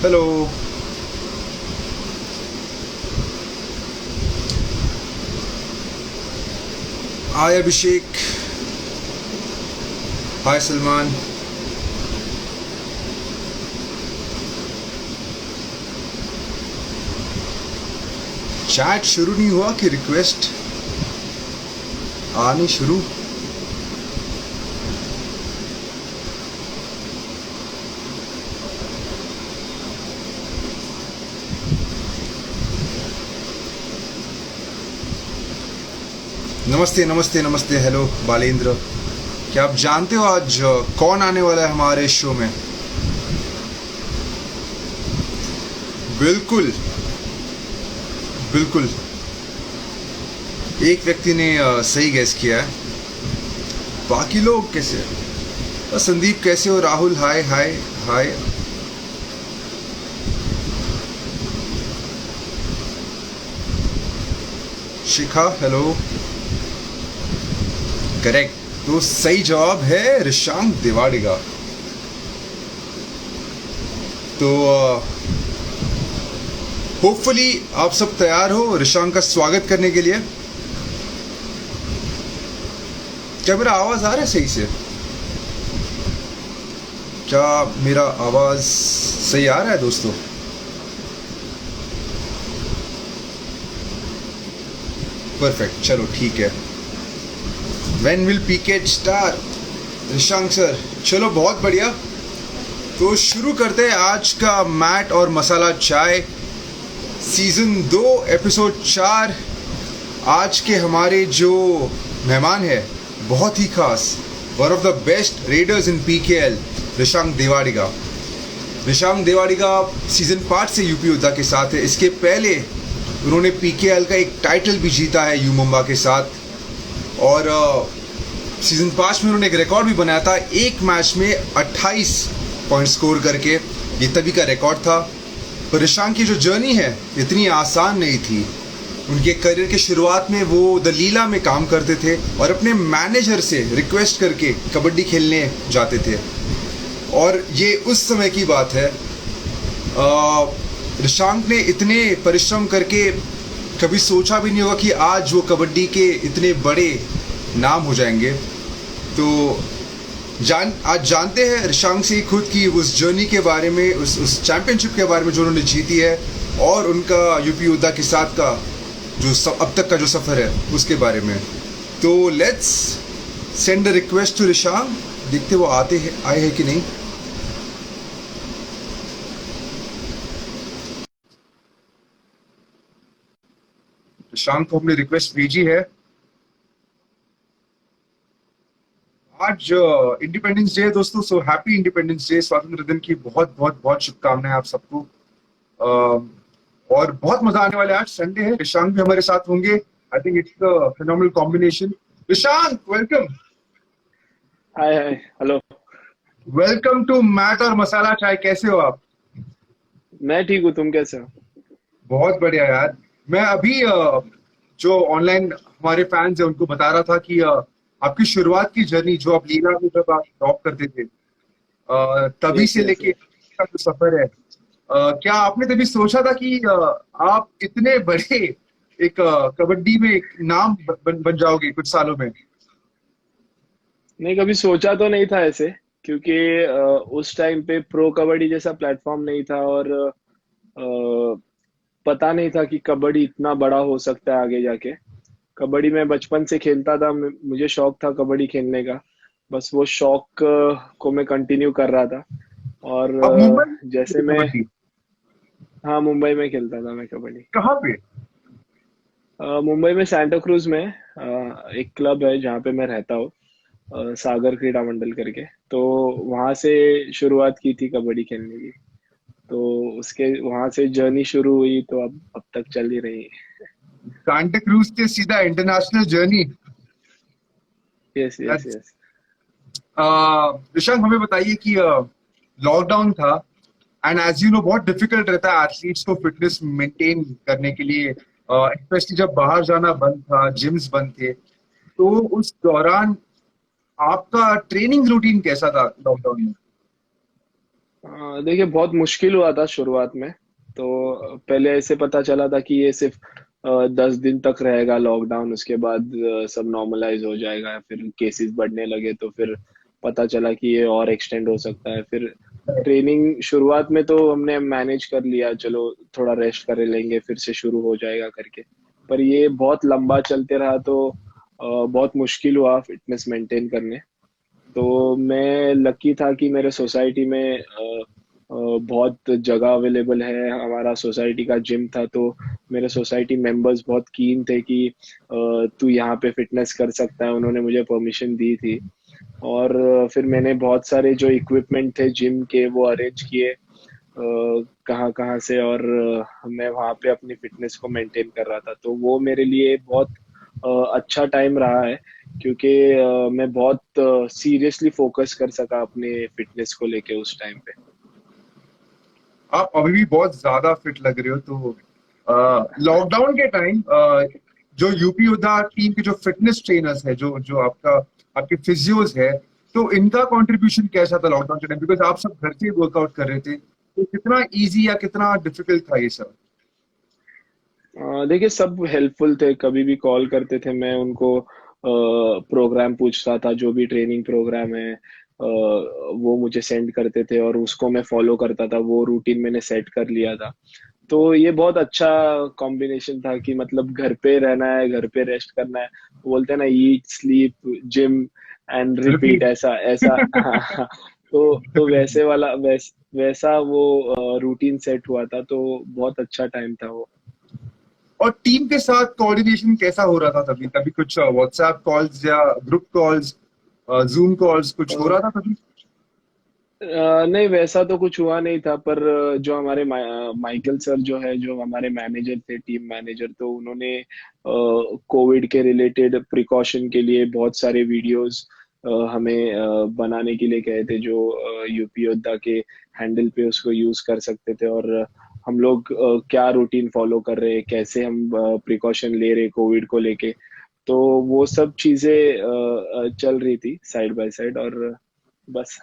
Hello. हाय अभिषेक। हाय Salman. Chat शुरू नहीं हुआ कि रिक्वेस्ट आनी शुरू? नमस्ते नमस्ते नमस्ते। हेलो बालेंद्र। क्या आप जानते हो आज कौन आने वाला है हमारे शो में? बिल्कुल बिल्कुल। एक व्यक्ति ने सही गैस किया है। बाकी लोग कैसे हैं? संदीप कैसे हो? राहुल हाय हाय हाय। शिखा हेलो। करेक्ट। तो सही जवाब है ऋषांक दिवाड़ीगा। तो होपफुली आप सब तैयार हो ऋषांक का स्वागत करने के लिए। क्या मेरा आवाज आ रहा है सही से? क्या मेरा आवाज सही आ रहा है दोस्तों? परफेक्ट, चलो ठीक है। When will PK start? Rishank sir, चलो बहुत बढ़िया। तो शुरू करते हैं आज का मैट और मसाला चाय सीजन 2 एपिसोड 4। आज के हमारे जो मेहमान है बहुत ही खास, one of the best raiders in PKL, Rishank Devadiga. Rishank Devadiga season 5 से यूपी योद्धा के साथ है। इसके पहले उन्होंने PKL का एक टाइटल भी जीता है यू मुंबा के साथ। और सीजन 5 में उन्होंने एक रिकॉर्ड भी बनाया था, एक मैच में 28 पॉइंट स्कोर करके। ये तभी का रिकॉर्ड था। पर ऋषांक की जो जर्नी है इतनी आसान नहीं थी। उनके करियर के शुरुआत में वो द लीला में काम करते थे और अपने मैनेजर से रिक्वेस्ट करके कबड्डी खेलने जाते थे। और ये उस समय की बात है। ऋषांक ने इतने परिश्रम करके कभी सोचा भी नहीं होगा कि आज वो कबड्डी के इतने बड़े नाम हो जाएंगे। तो आज जानते हैं ऋषांक से खुद की उस जर्नी के बारे में, उस चैंपियनशिप के बारे में जो उन्होंने जीती है, और उनका यूपी योद्धा के साथ का जो अब तक का जो सफ़र है उसके बारे में। तो let's send a request to Rishank. देखते वो आए हैं कि नहीं। ऋषांक को हमने रिक्वेस्ट भेजी है। आज इंडिपेंडेंस डे है दोस्तों, सो हैप्पी इंडिपेंडेंस डे। स्वातंत्र दिन की बहुत बहुत बहुत शुभकामनाएं आप सबको। और बहुत मजा आने वाला है। आज संडे है, ऋषांक भी हमारे साथ होंगे। I think it's a phenomenal combination. Rishank welcome. Hi hi hello. Welcome to mat और मसाला चाय। कैसे हो आप? मैं ठीक हूँ, तुम कैसे हो? बहुत बढ़िया यार। मैं अभी जो ऑनलाइन हमारे फैंस हैं उनको बता रहा था कि आपकी शुरुआत की जर्नी, जो आप लीला में जब आप टॉप करते थे, तभी यस से यस लेके यस। का जो सफर है, क्या आपने कभी सोचा था कि आप इतने बड़े एक कबड्डी में एक नाम बन जाओगे कुछ सालों में? नहीं, कभी सोचा तो नहीं था ऐसे, क्योंकि उस टाइम पे प्रो कबड्डी जैसा प्लेटफॉर्म नहीं था, और पता नहीं था कि कबड्डी इतना बड़ा हो सकता है आगे जाके। कबड्डी मैं बचपन से खेलता था, मुझे शौक था कबड्डी खेलने का। बस वो शौक को मैं कंटिन्यू कर रहा था। और आप मुंबई में खेलते जैसे थे मैं, कबड्डी? हाँ, मुंबई में खेलता था मैं कबड्डी। कहाँ पे? मुंबई में सैंटा क्रूज में एक क्लब है जहाँ पे मैं रहता हूँ, सागर क्रीड़ा मंडल करके। तो वहां से शुरुआत की थी कबड्डी खेलने की। तो उसके वहां से जर्नी शुरू हुई, तो अब तक चल ही रही है। सांता क्रूज से सीधा international journey. Yes yes yes. Rishank, हमें बताइए कि लॉकडाउन था, एंड एज यू नो बहुत डिफिकल्ट रहता है एथलीट्स को फिटनेस मेंटेन करने के लिए, स्पेशली जब बाहर जाना बंद था, जिम्स बंद थे। तो उस दौरान आपका ट्रेनिंग रूटीन कैसा था लॉकडाउन में? देखिए बहुत मुश्किल हुआ था शुरुआत में। तो पहले ऐसे पता चला था कि ये सिर्फ 10 दिन तक रहेगा लॉकडाउन, उसके बाद सब नॉर्मलाइज हो जाएगा। फिर केसेस बढ़ने लगे तो फिर पता चला कि ये और एक्सटेंड हो सकता है। फिर ट्रेनिंग शुरुआत में तो हमने मैनेज कर लिया, चलो थोड़ा रेस्ट कर लेंगे फिर से शुरू हो जाएगा करके। पर ये बहुत लंबा चलते रहा तो बहुत मुश्किल हुआ फिटनेस मेंटेन करने। तो मैं लकी था कि मेरे सोसाइटी में बहुत जगह अवेलेबल है। हमारा सोसाइटी का जिम था, तो मेरे सोसाइटी मेंबर्स बहुत कीन थे कि तू यहाँ पे फिटनेस कर सकता है। उन्होंने मुझे परमिशन दी थी। और फिर मैंने बहुत सारे जो इक्विपमेंट थे जिम के वो अरेंज किए कहाँ कहाँ से। और मैं वहाँ पे अपनी फिटनेस को मेंटेन कर रहा था। तो वो मेरे लिए बहुत अच्छा टाइम रहा है, क्योंकि मैं बहुत सीरियसली फोकस कर सका अपने फिटनेस को लेके उस टाइम पे। आप अभी भी बहुत ज्यादा फिट लग रहे हो। तो लॉकडाउन के टाइम जो यूपी योद्धा टीम के जो फिटनेस ट्रेनर्स है, जो जो आपका आपके फिजियोज है, तो इनका कंट्रीब्यूशन कैसा था लॉकडाउन के टाइम? बिकॉज आप सब घर से वर्कआउट कर रहे थे, तो कितना इजी या कितना डिफिकल्ट था ये सब? देखिए सब हेल्पफुल थे, कभी भी कॉल करते थे। मैं उनको प्रोग्राम पूछता था, जो भी ट्रेनिंग प्रोग्राम है वो मुझे सेंड करते थे और उसको मैं फॉलो करता था। वो रूटीन मैंने सेट कर लिया था। तो ये बहुत अच्छा कॉम्बिनेशन था कि मतलब घर पे रहना है, घर पे रेस्ट करना है। वो बोलते हैं ना, eat sleep gym and repeat, repeat. ऐसा ऐसा। हाँ। तो वैसे वाला वैसा वो रूटीन सेट हुआ था। तो बहुत अच्छा टाइम था वो। और टीम के साथ कोऑर्डिनेशन कैसा हो रहा था तभी? कभी कुछ व्हाट्सएप कॉल्स या ग्रुप कॉल्स, जूम कॉल्स कुछ हो रहा था तभी? नहीं वैसा तो कुछ हुआ नहीं था। पर जो हमारे माइकल सर जो है, जो हमारे मैनेजर थे, टीम मैनेजर, तो उन्होंने कोविड के रिलेटेड प्रिकॉशन के लिए बहुत सारे वीडियोस हमें बनाने के लिए कहे थे, जो यूपी योद्धा के हैंडल पे उसको यूज कर सकते थे। और हम लोग क्या रूटीन फॉलो कर रहे हैं, कैसे हम प्रिकॉशन ले रहे कोविड को लेके। तो वो सब चीजें चल रही थी साइड बाय साइड। और बस।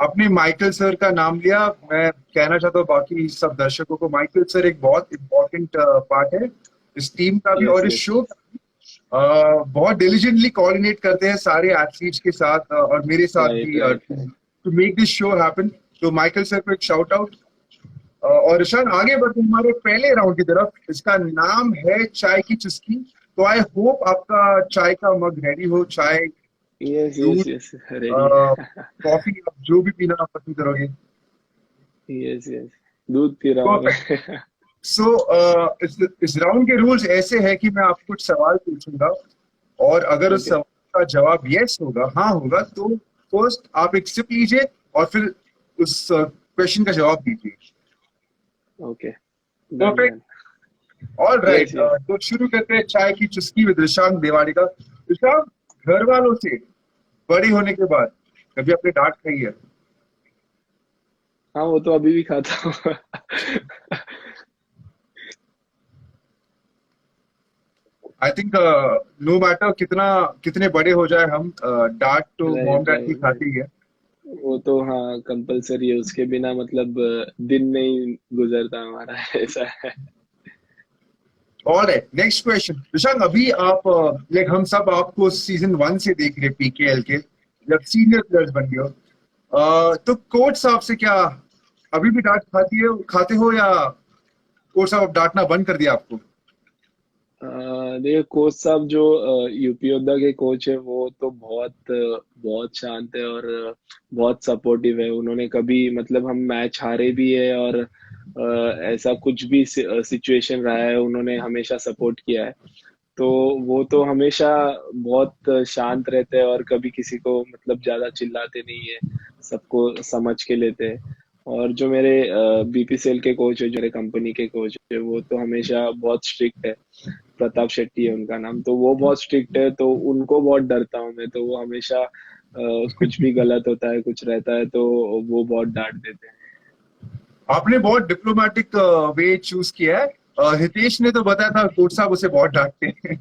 आपने माइकल सर का नाम लिया, मैं कहना चाहता हूँ बाकी सब दर्शकों को, माइकल सर एक बहुत इंपॉर्टेंट पार्ट है इस टीम का भी यस और इस यस। शो का भी। बहुत डिलीजेंटली कोऑर्डिनेट करते हैं सारे एथलीट्स के साथ, और मेरे साथ राइट भी, right. To make this show happen. तो माइकल सर को एक शाउट आउट। और ईशान, आगे बढ़ते हैं हमारे पहले राउंड की तरफ। इसका नाम है चाय की चुस्की। तो आई होप आपका चाय का मग रेडी हो। चाय, यस यस दूध, यस। रेडी है। कॉफी, आप जो भी पीना आप पसंद करोगे। Yes yes. दूध पी रहा हूँ परफेक्ट। मैं। सो इस राउंड के रूल्स ऐसे हैं कि मैं आपको कुछ सवाल पूछूंगा, और अगर उस ओके। सवाल का जवाब यस होगा, हाँ होगा, तो फर्स्ट आप एक सिप लीजिए और फिर उस क्वेश्चन का जवाब दीजिए। Okay. Done perfect. Done. All right. Yes yes. तो शुरू करते हैं चाय की चुस्की विद ऋषांक देवाड़ी का। ऋषांक, घर वालों से बड़ी होने के बाद कभी आपने डांट खाई है? हाँ वो तो अभी भी खाता हूँ। आई थिंक नो मैटर कितना कितने बड़े हो जाए हम, डांट तो मॉम राइट डैड की राइट। खाती ही है। वो तो हाँ कंपलसरी है, उसके बिना मतलब दिन नहीं गुजरता हमारा। ऐसा है। Alright, next question. ऋषांक, अभी आप, लाइक हम सब आपको सीजन 1 से देख रहे पीकेएल के, जब सीनियर प्लेयर्स बन गए हो, तो कोच साहब से क्या अभी भी डांट खाते हो, या कोच साहब अब डांटना बंद कर दिया आपको? देखिए कोच साहब जो यूपी योद्धा के कोच है, वो तो बहुत शांत है और बहुत सपोर्टिव है। उन्होंने कभी मतलब हम मैच हारे भी है और ऐसा कुछ भी सिचुएशन रहा है, उन्होंने हमेशा सपोर्ट किया है। तो वो तो हमेशा बहुत शांत रहते हैं और कभी किसी को मतलब ज्यादा चिल्लाते नहीं है, सबको समझ के लेते हैं। और जो मेरे बीपीसीएल के कोच है, जो मेरे कंपनी के कोच है, वो तो हमेशा बहुत स्ट्रिक्ट है। प्रताप शेट्टी है उनका नाम। तो वो बहुत स्ट्रिक्ट है, तो उनको बहुत डरता हूँ मैं। तो वो हमेशा कुछ भी गलत होता है, कुछ रहता है, तो वो बहुत डांट देते हैं। आपने बहुत डिप्लोमेटिक वे चूज किया है। हितेश ने तो बताया था कोच साहब उसे बहुत डांटते हैं।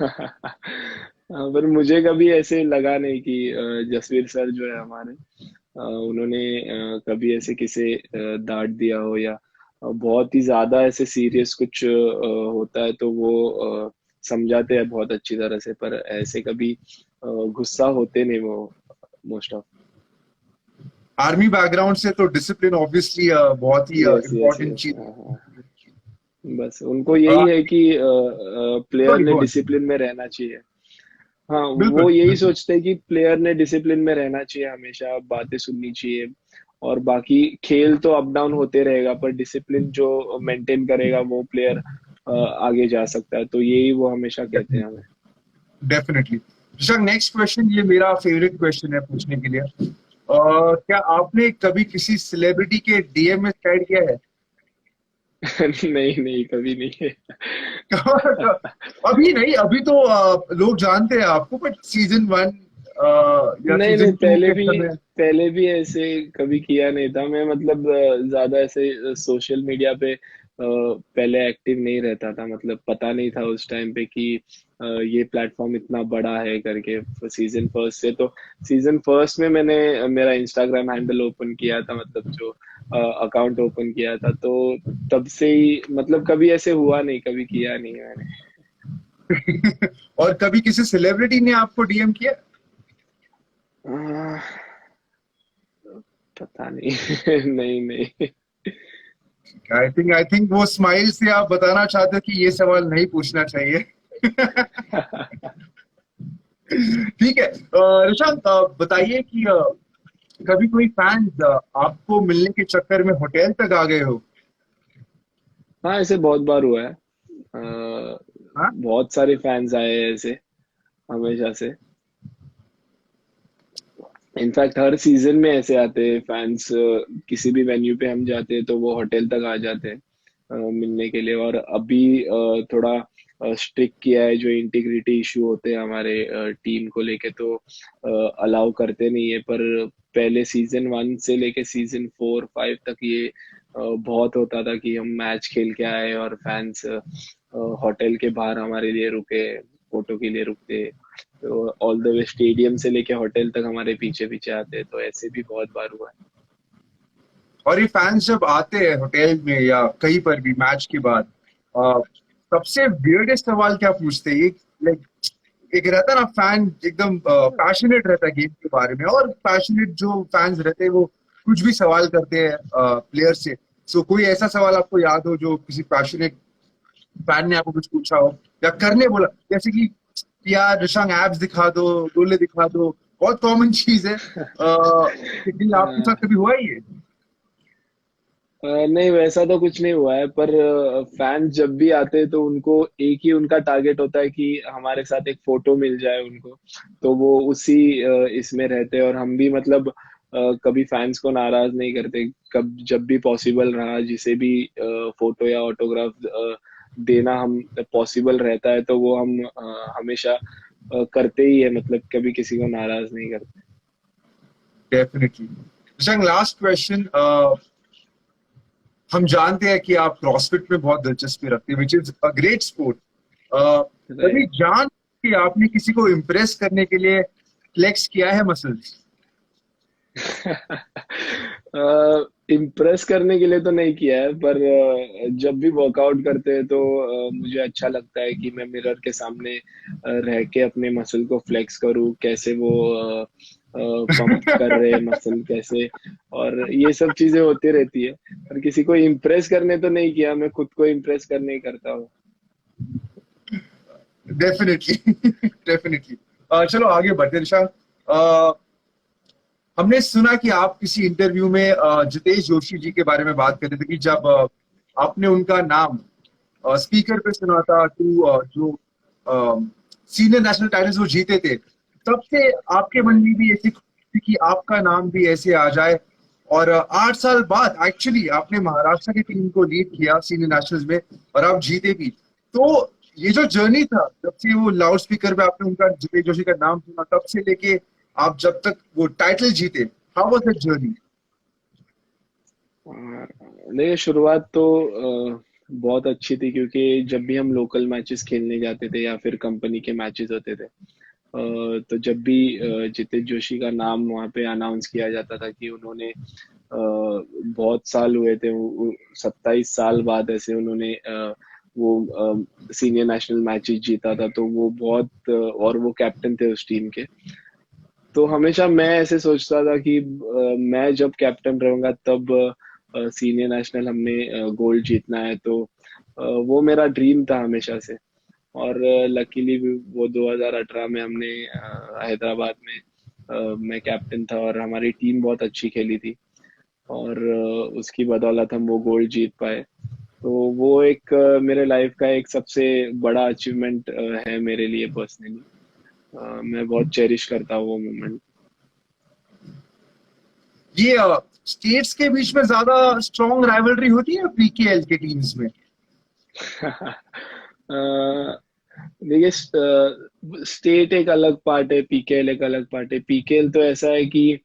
हाँ, पर मुझे कभी ऐसे लगा नहीं कि जसवीर सर जो है हमारे, उन्होंने कभी ऐसे किसे डांट दिया हो या बहुत ही ज्यादा ऐसे सीरियस कुछ होता है तो वो समझाते हैं बहुत अच्छी तरह से, पर ऐसे कभी गुस्सा होते नहीं वो मोस्ट ऑफ। आर्मी बैकग्राउंड से तो डिसिप्लिन ऑब्वियसली बहुत ही यस यस इम्पोर्टेंट यस, चीज। हाँ हाँ। बस उनको यही है कि प्लेयर सॉरी ने गो ऑन। डिसिप्लिन में रहना चाहिए। हाँ, बिल्कुल वो यही बिल्कुल। सोचते हैं कि प्लेयर ने डिसिप्लिन में रहना चाहिए, हमेशा बातें सुननी चाहिए, और बाकी खेल तो अप डाउन होते रहेगा, पर डिसिप्लिन जो मेंटेन करेगा वो प्लेयर आगे जा सकता है, तो यही वो हमेशा कहते हैं हमें। डेफिनेटली। ऋषभ, नेक्स्ट क्वेश्चन ये मेरा फेवरेट क्वेश्चन है पूछने के लिए। क्या आपने कभी किसी सेलिब्रिटी के डीएम में स्लाइड किया है? नहीं नहीं, कभी नहीं। अभी नहीं, अभी तो लोग जानते हैं आपको, बट सीजन 1 या नहीं नहीं, सीजन 2 के समय। पहले भी ऐसे कभी किया नहीं था मैं, मतलब ज्यादा ऐसे सोशल मीडिया पे पहले एक्टिव नहीं रहता था, मतलब पता नहीं था उस टाइम पे कि ये प्लेटफॉर्म इतना बड़ा है करके। सीजन फर्स्ट से तो, सीजन फर्स्ट में मैंने मेरा इंस्टाग्राम हैंडल ओपन किया था, मतलब जो अकाउंट ओपन किया था, तो तब से ही मतलब कभी ऐसे हुआ नहीं, कभी किया नहीं मैंने। और कभी किसी सेलिब्रिटी ने आपको डीएम किया? अह, पता नहीं। नहीं नहीं। आई थिंक वो स्माइल से आप बताना चाहते हो कि ये सवाल नहीं पूछना चाहिए। ठीक है। ऋषभ, बताइए कि कभी कोई फैन आपको मिलने के चक्कर में होटल तक आ गए हो? हाँ, ऐसे बहुत बार हुआ है। हाँ। बहुत सारे फैंस आए हैं ऐसे, हमेशा से। इनफैक्ट हर सीजन में ऐसे आते हैं फैंस, किसी भी वेन्यू पे हम जाते हैं तो वो होटल तक आ जाते हैं मिलने के लिए। और अभी थोड़ा स्ट्रिक्ट किया है, जो इंटीग्रिटी इशू होते हैं हमारे टीम को लेके, तो अलाउ करते नहीं है, पर पहले सीजन 1 से लेके सीजन 4 5 तक ये बहुत होता था कि हम मैच खेल के आए और फैंस होटल के बाहर हमारे लिए रुके, फोटो के लिए रुकते, तो ऑल द वे स्टेडियम से लेके होटल तक हमारे पीछे पीछे आते, तो ऐसे भी बहुत बार हुआ और ये फैंस जब आते हैं होटल में या कहीं पर भी मैच के बाद, अ, सबसे वियर्डेस्ट सवाल क्या पूछते हैं? लाइक एक रहता है ना फैन एकदम पैशनेट रहता है गेम के बारे में, और पैशनेट जो फैंस रहते हैं वो कुछ भी सवाल करते हैं प्लेयर से। सो कोई ऐसा सवाल आपको याद हो जो किसी पैशनेट फैन ने आपको कुछ पूछा हो या करने बोला, जैसे कि यार ऋषांग एब्स दिखा दो, डोले दिखा दो, बहुत कॉमन चीज है। लेकिन आपके है। साथ कभी हुआ ही है? नहीं, वैसा तो कुछ नहीं हुआ है, पर फैंस जब भी आते हैं तो उनको एक ही उनका टारगेट होता है कि हमारे साथ एक फोटो मिल जाए उनको, तो वो उसी इसमें रहते हैं। और हम भी मतलब कभी फैंस को नाराज नहीं करते, कब जब भी पॉसिबल रहा जिसे भी फोटो या ऑटोग्राफ देना हम पॉसिबल रहता है, तो वो हम हमेशा करते ही है, मतलब कभी किसी को नाराज नहीं करते। डेफिनेटली। Rishank, last question. हम जानते हैं कि आप क्रॉसफिट में बहुत दिलचस्पी रखते हैं, which is a great sport. कभी राइट। जान कि आपने किसी को इम्प्रेस करने के लिए फ्लेक्स किया है मसल्स? इम्प्रेस करने के लिए तो नहीं किया है, पर जब भी वर्कआउट करते हैं तो मुझे अच्छा लगता है कि मैं मिरर के सामने रह के अपने मसल को फ्लेक्स करूं, कैसे वो पंप कर रहे हैं मसल कैसे, और ये सब चीजें होती रहती है। पर किसी को इम्प्रेस करने तो नहीं किया, मैं खुद को इम्प्रेस करने ही करता हूँ। डेफिनेटली। डेफिनेटली। चलो आगे बढ़ते हैं ऋषांग। हमने सुना कि आप किसी इंटरव्यू में जितेश जोशी जी के बारे में बात कर रहे थे कि जब आपने उनका नाम स्पीकर पे सुना था, तो जो सीनियर नेशनल टाइटल्स वो जीते थे, तब से आपके मन में भी ऐसी खुशी थी कि आपका नाम भी ऐसे आ जाए। और 8 साल बाद एक्चुअली आपने महाराष्ट्र की टीम को लीड किया सीनियर नेशनल्स में, और आप जीते भी। तो ये जो जर्नी था, जब से वो लाउड स्पीकर पे आपने उनका जितेश जोशी का नाम सुना, तब से लेके आप जब तक वो टाइटल जीते, हाउ वाज दैट जर्नी? और देखिए, शुरुआत तो बहुत अच्छी थी, क्योंकि जब भी हम लोकल मैचेस खेलने जाते थे या फिर कंपनी के मैचेस होते थे, तो जब भी जितेश जोशी का नाम वहाँ पे अनाउंस किया जाता था कि उन्होंने बहुत साल हुए थे, 27 साल बाद ऐसे उन्होंने वो सीनियर नेशनल मैचेस जीता था, तो वो बहुत और वो कैप्टन थे उस टीम के। तो हमेशा मैं ऐसे सोचता था कि मैं जब कैप्टन रहूंगा तब सीनियर नेशनल हमने गोल्ड जीतना है, तो वो मेरा ड्रीम था हमेशा से। और लकीली वो 2018 में हमने हैदराबाद में मैं कैप्टन था और हमारी टीम बहुत अच्छी खेली थी, और उसकी बदौलत हम वो गोल्ड जीत पाए। तो वो एक मेरे लाइफ का एक सबसे बड़ा अचीवमेंट है मेरे लिए पर्सनली। मैं बहुत चेरिश करता हूँ वो मोमेंट। ये स्टेट्स के बीच में ज्यादा स्ट्रॉन्ग राइवलरी होती है पीकेएल के टीम्स में? देखिए, स्टेट एक अलग पार्ट है, पीकेएल एक अलग पार्ट है। पीकेएल तो ऐसा है कि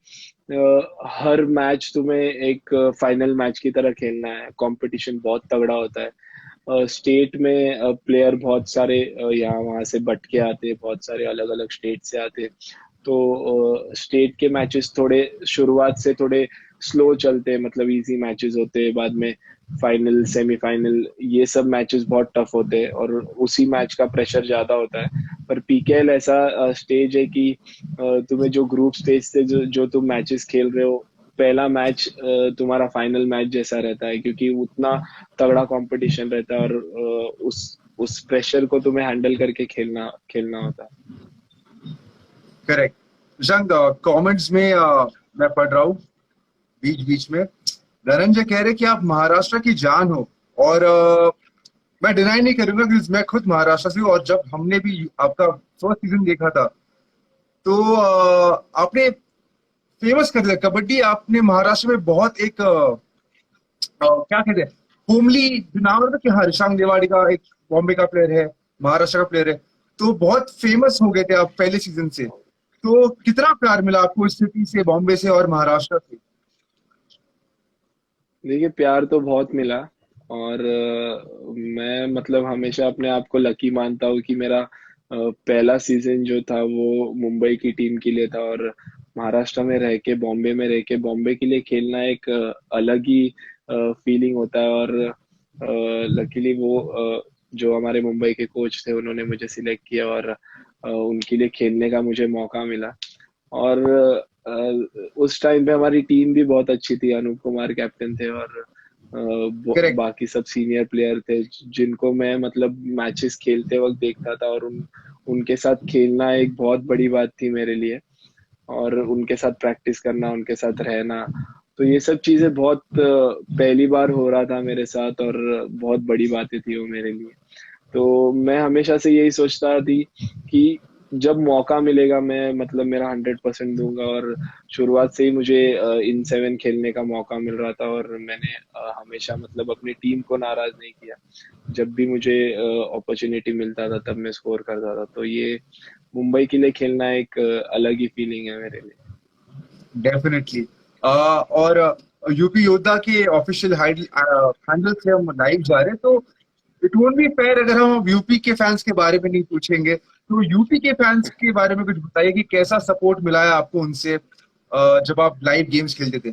हर मैच तुम्हें एक फाइनल मैच की तरह खेलना है, कंपटीशन बहुत तगड़ा होता है। स्टेट में प्लेयर बहुत सारे यहाँ वहाँ से बट के आते हैं, बहुत सारे अलग अलग स्टेट से आते हैं। तो स्टेट के मैचेस थोड़े शुरुआत से थोड़े स्लो चलते हैं, मतलब इजी मैचेस होते हैं, बाद में फाइनल सेमीफाइनल ये सब मैचेस बहुत टफ होते हैं और उसी मैच का प्रेशर ज्यादा होता है। पर पीकेएल ऐसा स्टेज है कि तुम्हें जो ग्रुप स्टेज से जो तुम मैचेस खेल रहे हो, पहला मैच तुम्हारा फाइनल मैच जैसा रहता है, क्योंकि उतना तगड़ा कंपटीशन रहता है और उस प्रेशर को तुम्हें हैंडल करके खेलना खेलना होता है। करेक्ट। जंग कमेंट्स में मैं पढ़ रहा हूँ बीच बीच में, धनंजय कह रहे कि आप महाराष्ट्र की जान हो। और मैं डिनाई नहीं करूंगा कि मैं खुद महाराष्ट्र से हूँ, और जब हमने भी आपका फर्स्ट सीजन देखा था तो आपने फेमस कर दिया कबड्डी। आपने महाराष्ट्र में बहुत एक क्या कहते हैं, होमली नाम था कि हाँ ऋशांक देवाड़ी का एक बॉम्बे का प्लेयर है, महाराष्ट्र का प्लेयर है, तो बहुत फेमस हो गए थे आप पहले सीजन से। तो कितना प्यार मिला आपको इस सिटी से, बॉम्बे से और महाराष्ट्र से? देखिए, प्यार तो बहुत मिला। और मैं मतलब हमेशा अपने आप को लकी मानता हूँ कि मेरा पहला सीजन जो था वो मुंबई की टीम के लिए था, और महाराष्ट्र में रह के, बॉम्बे में रह के बॉम्बे के लिए खेलना एक अलग ही फीलिंग होता है। और लकीली वो जो हमारे मुंबई के कोच थे उन्होंने मुझे सिलेक्ट किया और उनके लिए खेलने का मुझे मौका मिला। और उस टाइम पे हमारी टीम भी बहुत अच्छी थी, अनूप कुमार कैप्टन थे और करेक्ट। बाकी सब सीनियर प्लेयर थे जिनको मैं मतलब मैचेस खेलते वक्त देखता था, और उनके साथ खेलना एक बहुत बड़ी बात थी मेरे लिए। और उनके साथ प्रैक्टिस करना, उनके साथ रहना, तो ये सब चीजें बहुत पहली बार हो रहा था मेरे साथ, और बहुत बड़ी बातें थी वो मेरे लिए। तो मैं हमेशा से यही सोचता थी कि जब मौका मिलेगा मैं मतलब मेरा 100% दूंगा। और शुरुआत से ही मुझे इन सेवन खेलने का मौका मिल रहा था, और मैंने हमेशा मतलब अपनी टीम को नाराज नहीं किया। जब भी मुझे अपॉर्चुनिटी मिलता था तब मैं स्कोर करता था। तो ये मुंबई के लिए खेलना एक अलग ही फीलिंग है मेरे लिए। डेफिनेटली। और यूपी योद्धा के ऑफिशियल हैंडल से हम लाइव जा रहे हैं, तो इट वोंट बी फेयर अगर हम यूपी के फैंस के बारे में नहीं पूछेंगे। तो यूपी के फैंस के बारे में कुछ बताइए कि कैसा सपोर्ट मिला है आपको उनसे जब आप लाइव गेम्स खेलते थे?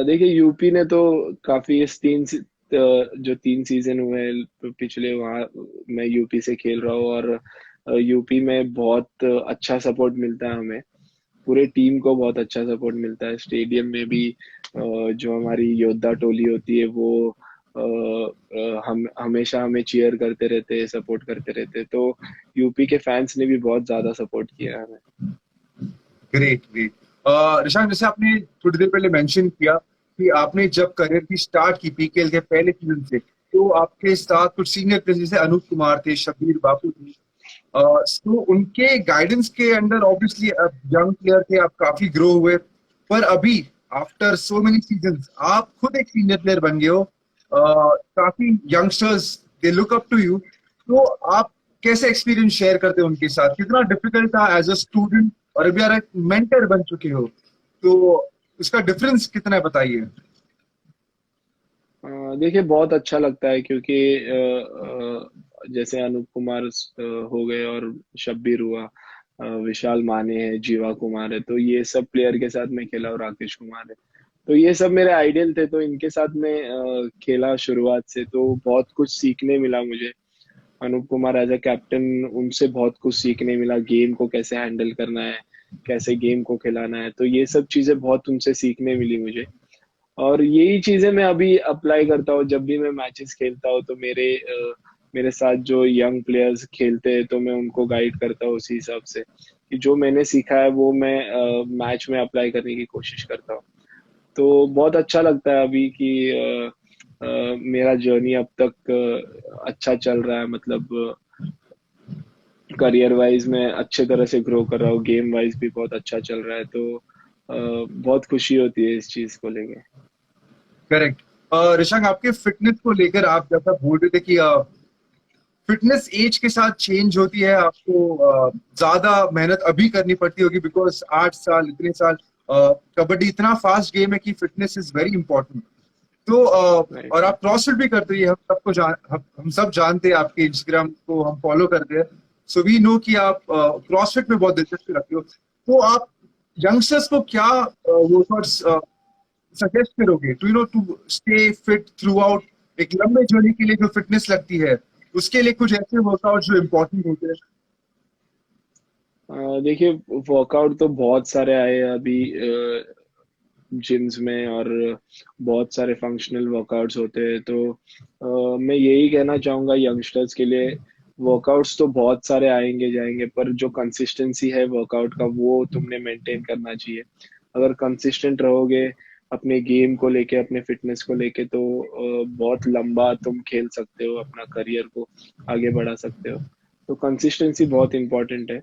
देखिए, यूपी ने तो काफी इस जो 3 सीजन हुए हैं पिछले, वहाँ मैं यूपी से खेल रहा हूँ, और यूपी में बहुत अच्छा सपोर्ट मिलता है हमें। पूरे टीम को बहुत अच्छा सपोर्ट मिलता है। स्टेडियम में भी जो हमारी योद्धा टोली होती है वो हम हमेशा हमें चीयर करते रहते हैं, सपोर्ट करते रहते हैं। तो यूपी के फैंस ने भी बहुत ज्यादा सपोर्ट किया है हमें। Great great. ऋषांक, जैसे आपने थोड़ी देर पहले मेंशन किया कि आपने जब करियर की स्टार्ट की पीकेएल के पहले सीजन से, तो आपके साथ कुछ सीनियर प्लेयर्स जैसे अनूप कुमार थे, शब्बीर बापू थे, तो उनके गाइडेंस के अंडर ऑब्वियसली आप यंग प्लेयर थे, आप काफी ग्रो हुए। पर अभी आफ्टर सो मेनी सीजन्स आप खुद एक सीनियर प्लेयर बन गए हो, काफी youngsters they look up to you. तो आप कैसे एक्सपीरियंस शेयर करते हो उनके साथ? कितना डिफिकल्ट था एज अ स्टूडेंट, और अभी आप एक मेंटर बन चुके हो, तो इसका डिफरेंस कितना है बताइए। देखिए, बहुत अच्छा लगता है क्योंकि जैसे अनूप कुमार हो गए, और शब्बीर हुआ, विशाल माने है, जीवा कुमार है, तो ये सब प्लेयर के साथ मैं खेला, और राकेश कुमार है। तो ये सब मेरे आइडियल थे, तो इनके साथ मैं खेला शुरुआत से, तो बहुत कुछ सीखने मिला मुझे। Anup Kumar as a captain, उनसे बहुत कुछ सीखने मिला, गेम को कैसे हैंडल करना है, कैसे गेम को खिलाना है, तो ये सब चीजें बहुत उनसे सीखने मिली मुझे। और यही चीजें मैं अभी अप्लाई करता हूँ, जब भी मैं मैचेस खेलता हूँ तो मेरे साथ जो यंग प्लेयर्स खेलते हैं, तो मैं उनको गाइड करता हूँ उसी हिसाब से, कि जो मैंने सीखा है वो मैं मैच में अप्लाई करने की कोशिश करता हूँ। तो बहुत अच्छा लगता है अभी कि मेरा जर्नी अब तक अच्छा चल रहा है, मतलब करियर वाइज मैं अच्छे तरह से ग्रो कर रहा हूँ, गेम वाइज भी बहुत अच्छा चल रहा है, तो बहुत खुशी होती है इस चीज को लेके। करेक्ट। ऋषांक, आपके फिटनेस को लेकर आप जैसा बोल रहे थे कि फिटनेस एज के साथ चेंज होती है, आपको ज्यादा मेहनत अभी करनी पड़ती होगी, बिकॉज 8 साल, इतने साल कबड्डी इतना फास्ट गेम है कि फिटनेस इज वेरी इंपॉर्टेंट। तो राइट, और राइट। आप क्रॉसफिट भी करते हैं, हम सब जानते हैं, आपके इंस्टाग्राम को हम फॉलो करते हैं। सो वी नो कि आप क्रॉसफिट में बहुत दिलचस्पी रखते हो। तो आप यंगस्टर्स को क्या वर्कआउट्स सजेस्ट करोगे to to stay fit throughout, एक लंबे जर्नी के लिए जो फिटनेस लगती है, उसके लिए कुछ ऐसे वर्कआउट जो इम्पोर्टेंट होते हैं? देखिए, वर्कआउट तो बहुत सारे आए हैं अभी जिम्स में, और बहुत सारे फंक्शनल वर्कआउट्स होते हैं, तो मैं यही कहना चाहूंगा यंगस्टर्स के लिए, वर्कआउट्स तो बहुत सारे आएंगे जाएंगे, पर जो कंसिस्टेंसी है वर्कआउट का, वो तुमने मेंटेन करना चाहिए। अगर कंसिस्टेंट रहोगे अपने गेम को लेके, अपने फिटनेस को लेके, तो बहुत लंबा तुम खेल सकते हो, अपना करियर को आगे बढ़ा सकते हो। तो कंसिस्टेंसी बहुत इंपॉर्टेंट है।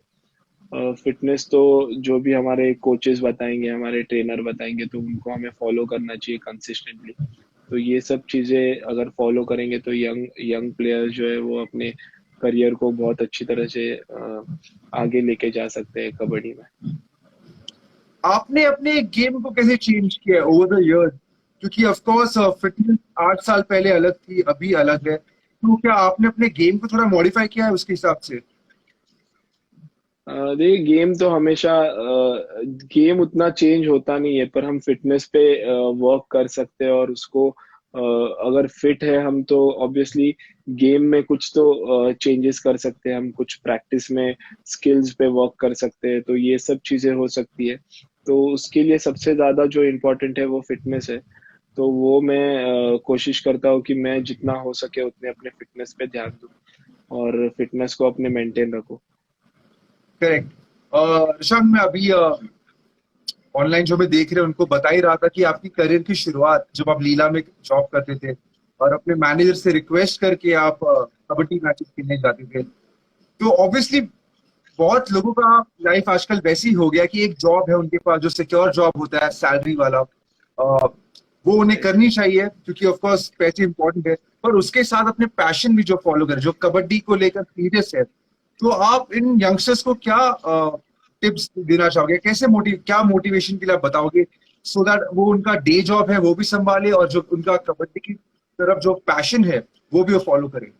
फिटनेस तो जो भी हमारे कोचेस बताएंगे, हमारे ट्रेनर बताएंगे, तो उनको हमें फॉलो करना चाहिए कंसिस्टेंटली। तो ये सब चीजें अगर फॉलो करेंगे, तो यंग यंग प्लेयर्स जो है वो अपने करियर को बहुत अच्छी तरह से आगे लेके जा सकते हैं कबड्डी में। आपने अपने गेम को कैसे चेंज किया ओवर द इयर्स? क्योंकि ऑफ कोर्स फिटनेस 8 साल पहले अलग थी, अभी अलग है। तो क्या आपने अपने गेम को थोड़ा मॉडिफाई किया है उसके हिसाब से? देखिए, गेम तो हमेशा गेम उतना चेंज होता नहीं है, पर हम फिटनेस पे वर्क कर सकते हैं, और उसको अगर फिट है हम, तो ऑब्वियसली गेम में कुछ तो चेंजेस कर सकते हैं हम, कुछ प्रैक्टिस में स्किल्स पे वर्क कर सकते हैं, तो ये सब चीजें हो सकती है। तो उसके लिए सबसे ज्यादा जो इम्पोर्टेंट है वो फिटनेस है। तो वो मैं कोशिश करता हूँ कि मैं जितना हो सके उतने अपने फिटनेस पे ध्यान दूँ, और फिटनेस को अपने मेंटेन रखूँ। करेक्ट। ऋषभ, मैं अभी ऑनलाइन जो मैं देख रहे हैं उनको बता ही रहा था कि आपकी करियर की शुरुआत जब आप लीला में जॉब करते थे और अपने मैनेजर से रिक्वेस्ट करके आप कबड्डी मैचेस खेलने जाते थे। तो ऑब्वियसली बहुत लोगों का लाइफ आजकल वैसी हो गया कि एक जॉब है उनके पास जो सिक्योर जॉब होता है, सैलरी वाला। वो उन्हें करनी चाहिए क्योंकि ऑफ कोर्स पैसे इंपॉर्टेंट है, पर उसके साथ अपने पैशन भी जो फॉलो करें, जो कबड्डी को लेकर सीरियस है। तो आप इन यंगस्टर्स को क्या टिप्स देना चाहोगे? कैसे क्या मोटिवेशन के लिए आप बताओगे, सो दैट वो उनका डे जॉब है वो भी संभाले और जो उनका कबड्डी की तरफ जो पैशन है वो भी वो फॉलो करें?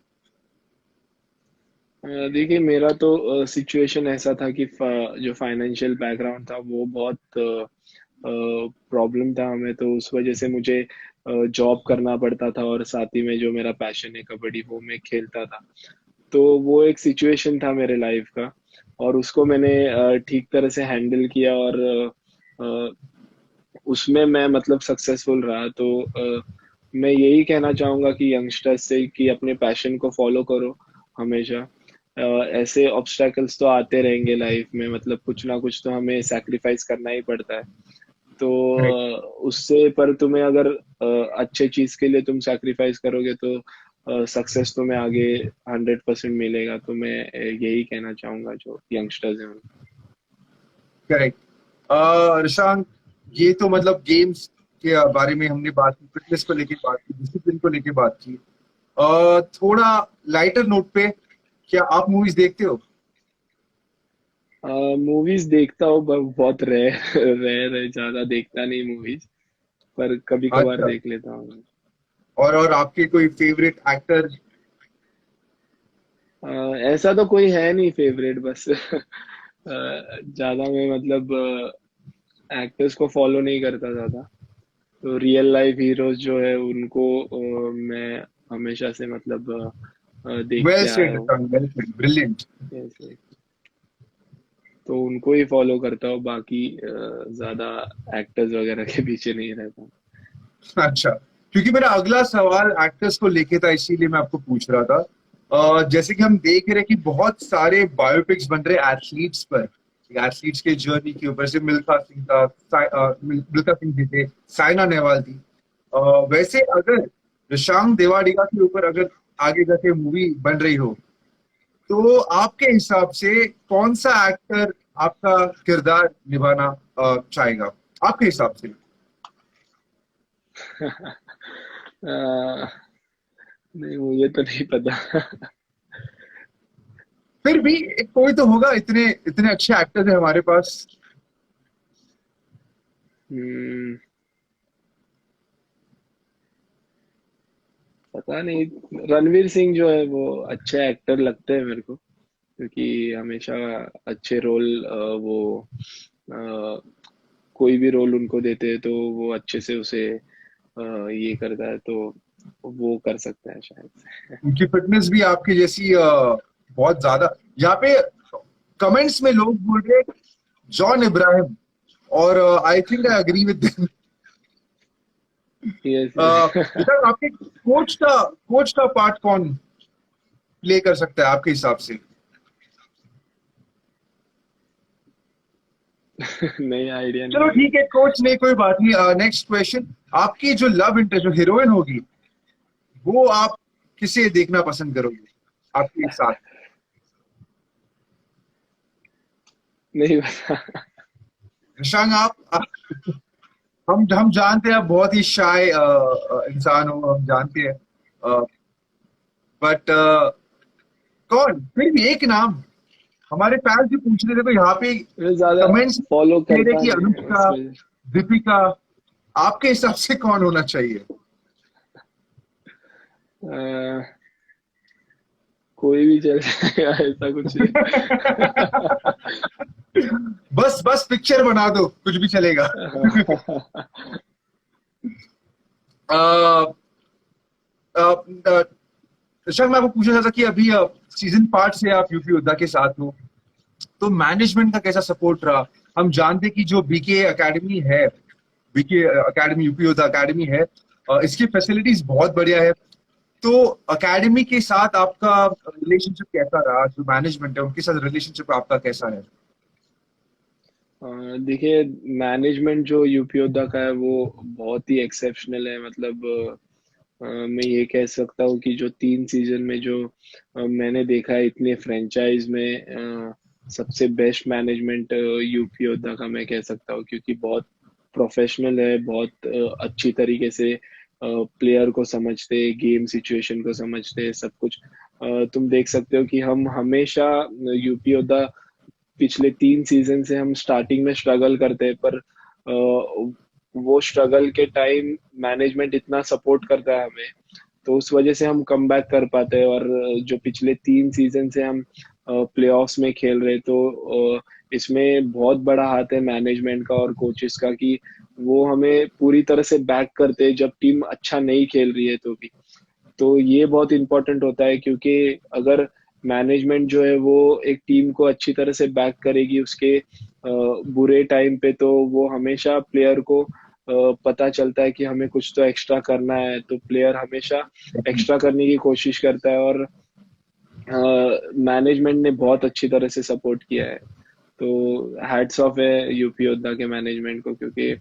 देखिए, मेरा तो सिचुएशन ऐसा था कि जो फाइनेंशियल बैकग्राउंड था वो बहुत प्रॉब्लम था हमें, तो उस वजह से मुझे जॉब करना पड़ता था, और साथ ही में जो मेरा पैशन है कबड्डी, वो मैं खेलता था। तो वो एक सिचुएशन था मेरे लाइफ का, और उसको मैंने ठीक तरह से हैंडल किया, और अ, उसमें मैं मतलब सक्सेसफुल रहा। तो मैं यही कहना चाहूंगा कि यंगस्टर्स से कि अपने पैशन को फॉलो करो हमेशा। ऐसे ऑब्स्टेकल्स तो आते रहेंगे लाइफ में, मतलब कुछ ना कुछ तो हमें सैक्रिफाइस करना ही पड़ता है। तो करेक्ट। उससे पर तुम्हें अगर अच्छे चीज के लिए तुम सैक्रिफाइस करोगे, तो सक्सेस तुम्हें आगे 100% मिलेगा। तो मैं यही कहना चाहूंगा जो यंगस्टर्स हैं उनको। करेक्ट। ऋषांक, ये तो मतलब गेम्स के बारे में हमने बात की, फिटनेस को लेके बात की, डिसिप्लिन को लेके बात की। थोड़ा लाइटर नोट पे, क्या आप मूवीज देखते हो? मूवीज देखता हूँ, पर बहुत रेयर रेयर है, ज्यादा देखता नहीं मूवीज, पर कभी कभार अच्छा। देख लेता हूँ। और आपके कोई फेवरेट एक्टर? ऐसा तो कोई है नहीं फेवरेट, बस ज्यादा मैं मतलब एक्टर्स को फॉलो नहीं करता ज्यादा। तो रियल लाइफ हीरोज जो है उनको मैं हमेशा से मतलब वेल देखते आया सेड हूँ। Rishank, well said, brilliant. ऐसे तो उनको ही फॉलो करता हूँ, बाकी ज्यादा एक्टर्स वगैरह के पीछे नहीं रहता। अच्छा, क्योंकि मेरा अगला सवाल एक्टर्स को लेके था, इसीलिए मैं आपको पूछ रहा था। जैसे कि हम देख रहे हैं कि बहुत सारे बायोपिक्स बन रहे एथलीट्स पर, एथलीट्स के जर्नी के ऊपर। से मिल्खा सिंह था, मिल्खा सिंह जी थे, साइना नेहवाल थी। अ, वैसे अगर ऋशांक देवाडिगा के ऊपर अगर आगे जाके मूवी बन रही हो, तो आपके हिसाब से कौन सा एक्टर आपका किरदार निभाना चाहेगा, आपके हिसाब से? नहीं, मुझे तो नहीं पता। फिर भी कोई तो होगा, इतने इतने अच्छे एक्टर्स हैं हमारे पास। हम्म, पता नहीं। रणवीर सिंह जो है वो अच्छे एक्टर लगते हैं मेरे को, क्योंकि हमेशा अच्छे रोल वो अ, कोई भी रोल उनको देते हैं तो वो अच्छे से उसे ये करता है, तो वो कर सकते हैं शायद से। उनकी फिटनेस भी आपकी जैसी बहुत ज्यादा। यहाँ पे कमेंट्स में लोग बोल रहे हैं जॉन इब्राहिम, और I think I agree with them. Yes. आपके कोच का पार्ट कौन प्ले कर सकता है आपके हिसाब से? नहीं, आइडिया नहीं चलो है ठीक मुझे। है, कोच नहीं, कोई बात नहीं। Next question. आपकी जो लव इंटरेस्ट, जो हीरोइन होगी, वो आप किसे देखना पसंद करोगे आपके साथ? नहीं पता। ऋषांक, हम जानते हैं आप बहुत ही शाय इंसान हो, हम जानते हैं। बट कौन, फिर भी एक नाम। हमारे फैंस भी पूछ रहे थे, तो यहाँ पे मैं ज्यादा कमेंट्स फॉलो दे रहे करता कि नहीं है अनुष्का, उसमें। दीपिका, आपके हिसाब से कौन होना चाहिए? अ, कोई भी चल जाएगा, ऐसा कुछ नहीं। बस बस पिक्चर बना दो, कुछ भी चलेगा। अ, अ, शशांक, मैं आपको पूछना चाहता कि अभी सीजन 5 से आप यूपी योद्धा के साथ हो, तो मैनेजमेंट का कैसा सपोर्ट रहा? हम जानते हैं कि जो बीके एकेडमी है, बीके एकेडमी, यूपी योद्धा एकेडमी है, इसकी फैसिलिटीज बहुत बढ़िया है। तो एकेडमी के साथ आपका रिलेशनशिप कैसा रहा? जो मैनेजमेंट है उनके साथ रिलेशनशिप आपका कैसा है? देखिए, मैनेजमेंट जो यूपी योद्धा का है वो बहुत ही एक्सेप्शनल है। मतलब मैं ये कह सकता हूँ कि जो 3 सीजन में जो मैंने देखा है इतने फ्रेंचाइज में, सबसे बेस्ट मैनेजमेंट यूपी योद्धा का मैं कह सकता हूँ, क्योंकि बहुत प्रोफेशनल है, बहुत अच्छी तरीके से प्लेयर को समझते, गेम सिचुएशन को समझते, सब कुछ। तुम देख सकते हो कि हम हमेशा यूपी योद्धा पिछले 3 सीजन से हम स्टार्टिंग में स्ट्रगल करते हैं, पर वो स्ट्रगल के टाइम मैनेजमेंट इतना सपोर्ट करता है हमें, तो उस वजह से हम कम बैक कर पाते हैं। और जो पिछले 3 सीजन से हम प्लेऑफ्स में खेल रहे, तो इसमें बहुत बड़ा हाथ है मैनेजमेंट का और कोचेस का, कि वो हमें पूरी तरह से बैक करते हैं जब टीम अच्छा नहीं खेल रही है तो भी। तो ये बहुत इंपॉर्टेंट होता है, क्योंकि अगर मैनेजमेंट जो है वो एक टीम को अच्छी तरह से बैक करेगी उसके बुरे टाइम पे, तो वो हमेशा प्लेयर को पता चलता है कि हमें कुछ तो एक्स्ट्रा करना है, तो प्लेयर हमेशा एक्स्ट्रा करने की कोशिश करता है। और मैनेजमेंट ने बहुत अच्छी तरह से सपोर्ट किया है, तो हैट्स ऑफ है यूपी योद्धा के मैनेजमेंट को, क्योंकि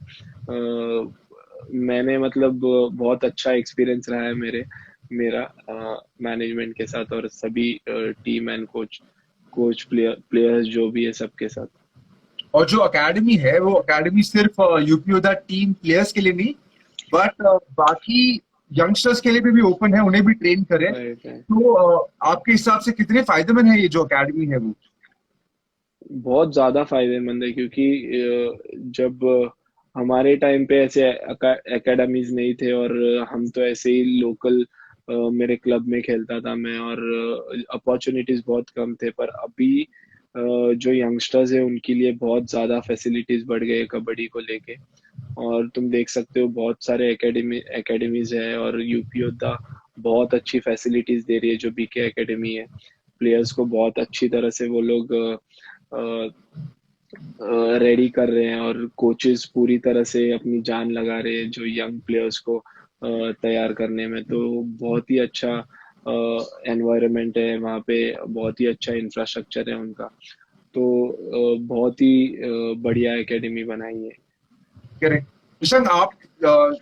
मैंने मतलब बहुत अच्छा एक्सपीरियंस रहा है मेरा मैनेजमेंट के साथ, और सभी टीम एंड कोच प्लेयर्स जो भी है सबके साथ। और जो एकेडमी है, वो एकेडमी सिर्फ यूपी योद्धा टीम प्लेयर्स के लिए नहीं, बट बाकी यंगस्टर्स के लिए भी ओपन है, उन्हें भी ट्रेन करें। Right, right. तो आपके हिसाब से कितने फायदेमंद है ये जो एकेडमी है वो? बहुत ज्यादा फायदेमंद है, क्योंकि जब हमारे टाइम पे ऐसे एकेडमीज नहीं थे, और हम तो ऐसे ही लोकल मेरे क्लब में खेलता था मैं, और अपॉर्चुनिटीज बहुत कम थे। पर अभी जो यंगस्टर्स है उनके लिए बहुत ज़्यादा फैसिलिटीज बढ़ गए कबड्डी को लेके। और तुम देख सकते हो बहुत सारे एकेडमीज है, और यूपी योद्धा बहुत अच्छी फैसिलिटीज दे रही है। जो बीके एकेडमी है, प्लेयर्स को बहुत अच्छी तरह से वो लोग रेडी कर रहे हैं, और कोचेस पूरी तरह से अपनी जान लगा रहे हैं जो यंग प्लेयर्स को तैयार करने में। तो बहुत ही अच्छा एनवायरनमेंट है वहाँ पे, बहुत ही अच्छा इंफ्रास्ट्रक्चर है उनका। तो बहुत ही बढ़िया एकेडमी बनाई है। करेक्ट। निशंक, आप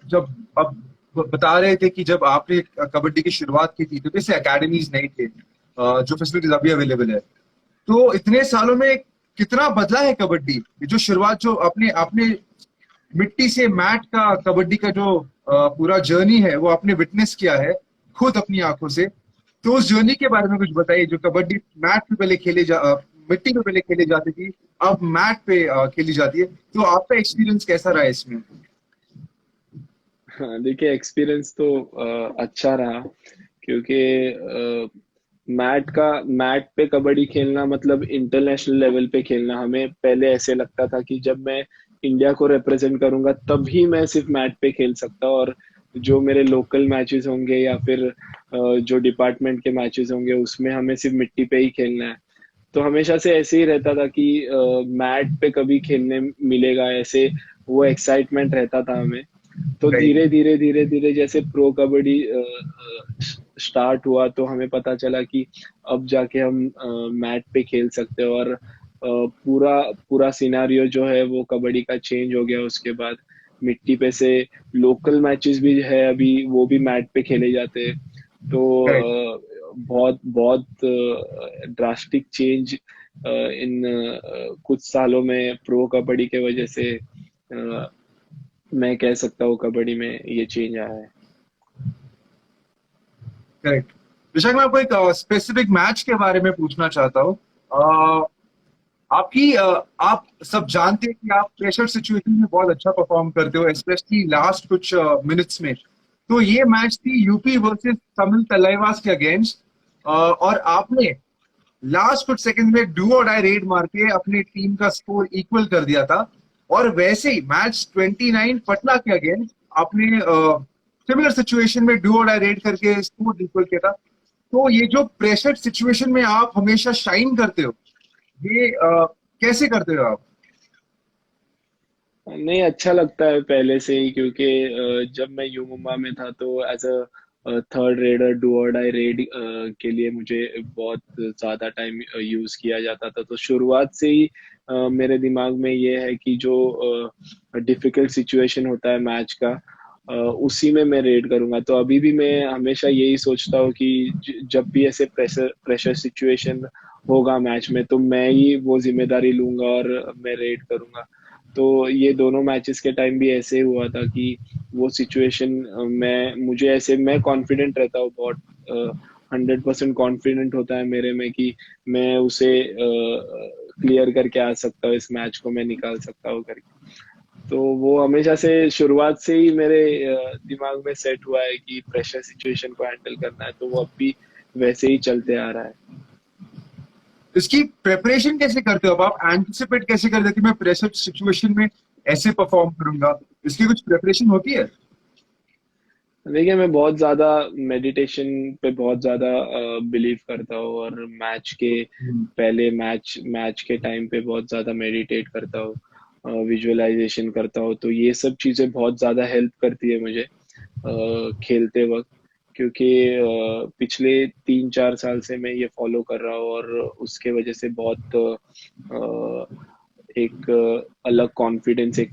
जब अब बता रहे थे कि जब आपने कबड्डी की शुरुआत की थी तो कैसे एकेडमीज नहीं थे, जो फैसिलिटीज अभी अवेलेबल है, तो इतने सालों में कितना बदला है कबड्डी? ये जो शुरुआत जो आपने आपने मिट्टी से मैट का कबड्डी का जो पूरा जर्नी है वो आपने विटनेस किया है खुद अपनी आंखों से, तो उस जर्नी के बारे में कुछ बताइए। जो कबड्डी मैट पे पहले मिट्टी पे पहले खेली जाती थी, अब मैट पे खेली जाती है, तो आपका एक्सपीरियंस कैसा रहा इसमें? हाँ, देखिए एक्सपीरियंस तो अच्छा रहा, क्योंकि मैट पे कबड्डी खेलना मतलब इंटरनेशनल लेवल पे खेलना। हमें पहले ऐसे लगता था कि जब मैं इंडिया को रिप्रेजेंट करूंगा तभी मैं सिर्फ मैट पे खेल सकता हूँ, और जो मेरे लोकल मैचेस होंगे या फिर जो डिपार्टमेंट के मैचेस होंगे उसमें हमें सिर्फ मिट्टी पे ही खेलना है। तो हमेशा से ऐसे ही रहता था कि मैट पे कभी खेलने मिलेगा ऐसे, वो एक्साइटमेंट रहता था हमें। तो राइट। धीरे धीरे जैसे प्रो कबड्डी स्टार्ट हुआ तो हमें पता चला कि अब जाके हम मैट पे खेल सकते हैं, और पूरा पूरा सिनारियो जो है वो कबड्डी का चेंज हो गया उसके बाद। मिट्टी पे से लोकल मैचेस भी है अभी, वो भी मैट पे खेले जाते हैं। तो राइट। बहुत बहुत ड्रास्टिक चेंज इन कुछ सालों में प्रो कबड्डी के वजह से मैं कह सकता हूँ कबड्डी में ये चेंज आया है। करेक्ट। विशाख, मैं आपको एक स्पेसिफिक मैच के बारे में पूछना चाहता हूँ। अ, आप सब जानते हैं कि आप प्रेशर सिचुएशन में बहुत अच्छा परफॉर्म करते हो, स्पेशली लास्ट कुछ मिनट्स में। तो ये मैच थी यूपी वर्सेस तमिल तलैवास के अगेंस्ट, और आपने लास्ट कुछ सेकंड में डू और डाई रेड मार के अपनी टीम का स्कोर इक्वल कर दिया था। और वैसे ही मैच 29 पटना के अगेंस्ट आपने सिमिलर सिचुएशन में डू और डाई रेड करके स्कोर इक्वल किया था। तो ये जो प्रेशर सिचुएशन में आप हमेशा शाइन करते हो, ये कैसे करते हो आप? नहीं, अच्छा लगता है पहले से ही, क्योंकि जब मैं यू मुम्बा में था तो as a third raider do or die raid के लिए मुझे बहुत ज़्यादा टाइम यूज़ किया जाता था। तो शुरुआत से ही मेरे दिमाग में ये है कि जो डिफ़िकल्ट सिचुएशन होता है मैच का, उसी में मैं रेड करूंगा। तो अभी भी मैं हमेशा यही सोचता हूँ कि जब भी ऐसे प्रेशर प्रेशर सिचुएशन होगा मैच में तो मैं ही वो जिम्मेदारी लूंगा और मैं रेड करूंगा। तो ये दोनों मैचेस के टाइम भी ऐसे हुआ था कि वो सिचुएशन मैं कॉन्फिडेंट रहता हूँ बहुत, 100% कॉन्फिडेंट होता है मेरे में कि मैं उसे क्लियर करके आ सकता हूँ, इस मैच को मैं निकाल सकता हूँ करके। तो वो हमेशा से शुरुआत से ही मेरे दिमाग में सेट हुआ है कि प्रेशर सिचुएशन को हैंडल करना है, तो वो अब भी वैसे ही चलते आ रहा है। इसकी प्रिपरेशन कैसे करते हो आप एंटिसिपेट कैसे करते हो कि मैं प्रेशर सिचुएशन में ऐसे परफॉर्म करूंगा? इसकी कुछ प्रिपरेशन होती है? देखिए, मैं बहुत ज़्यादा मेडिटेशन पे बहुत ज़्यादा बिलीव करता हूँ, और मैच के पहले मैच के टाइम पे बहुत ज़्यादा मेडिटेट करता हूँ, विजुअलाइजेशन करता हूँ। तो ये सब चीज़ें बहुत ज़्यादा हेल्प करती है मुझे खेलते वक्त, क्योंकि पिछले 3-4 साल से मैं ये फॉलो कर रहा हूँ, और उसके वजह से बहुत एक अलग कॉन्फिडेंस एक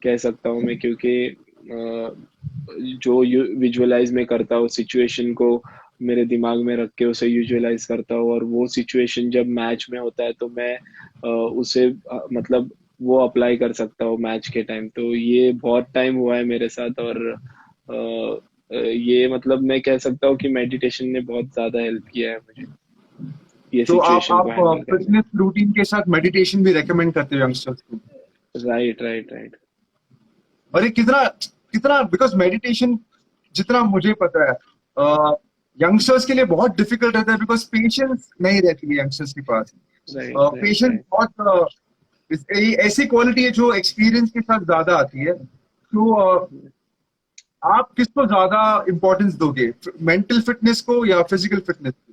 कह सकता हूँ मैं, क्योंकि जो विजुअलाइज मैं करता हूँ सिचुएशन को मेरे दिमाग में रख के उसे विजुअलाइज करता हूँ, और वो सिचुएशन जब मैच में होता है तो मैं उसे मतलब वो अप्लाई कर सकता हूँ मैच के टाइम। तो ये बहुत टाइम हुआ है मेरे साथ, और ये मतलब मैं कह सकता हूँ कि मेडिटेशन ने बहुत ज्यादा हेल्प किया है मुझे ये तो सिचुएशन को आप हैंडल करने फिटनेस रूटीन के साथ मेडिटेशन भी रेकमेंड करते हो यंगस्टर्स को? में। Right, right, right. और ये कितना कितना बिकॉज मेडिटेशन, जितना मुझे पता है, यंगस्टर्स के लिए बहुत डिफिकल्ट रहता है बिकॉज पेशेंस नहीं रहती है यंगस्टर्स के पास। Right, right, patience right. बहुत ऐसी क्वालिटी है जो एक्सपीरियंस के साथ ज्यादा आती है। तो आप किसको ज्यादा इंपॉर्टेंस दोगे, मेंटल फिटनेस को या फिजिकल फिटनेस को?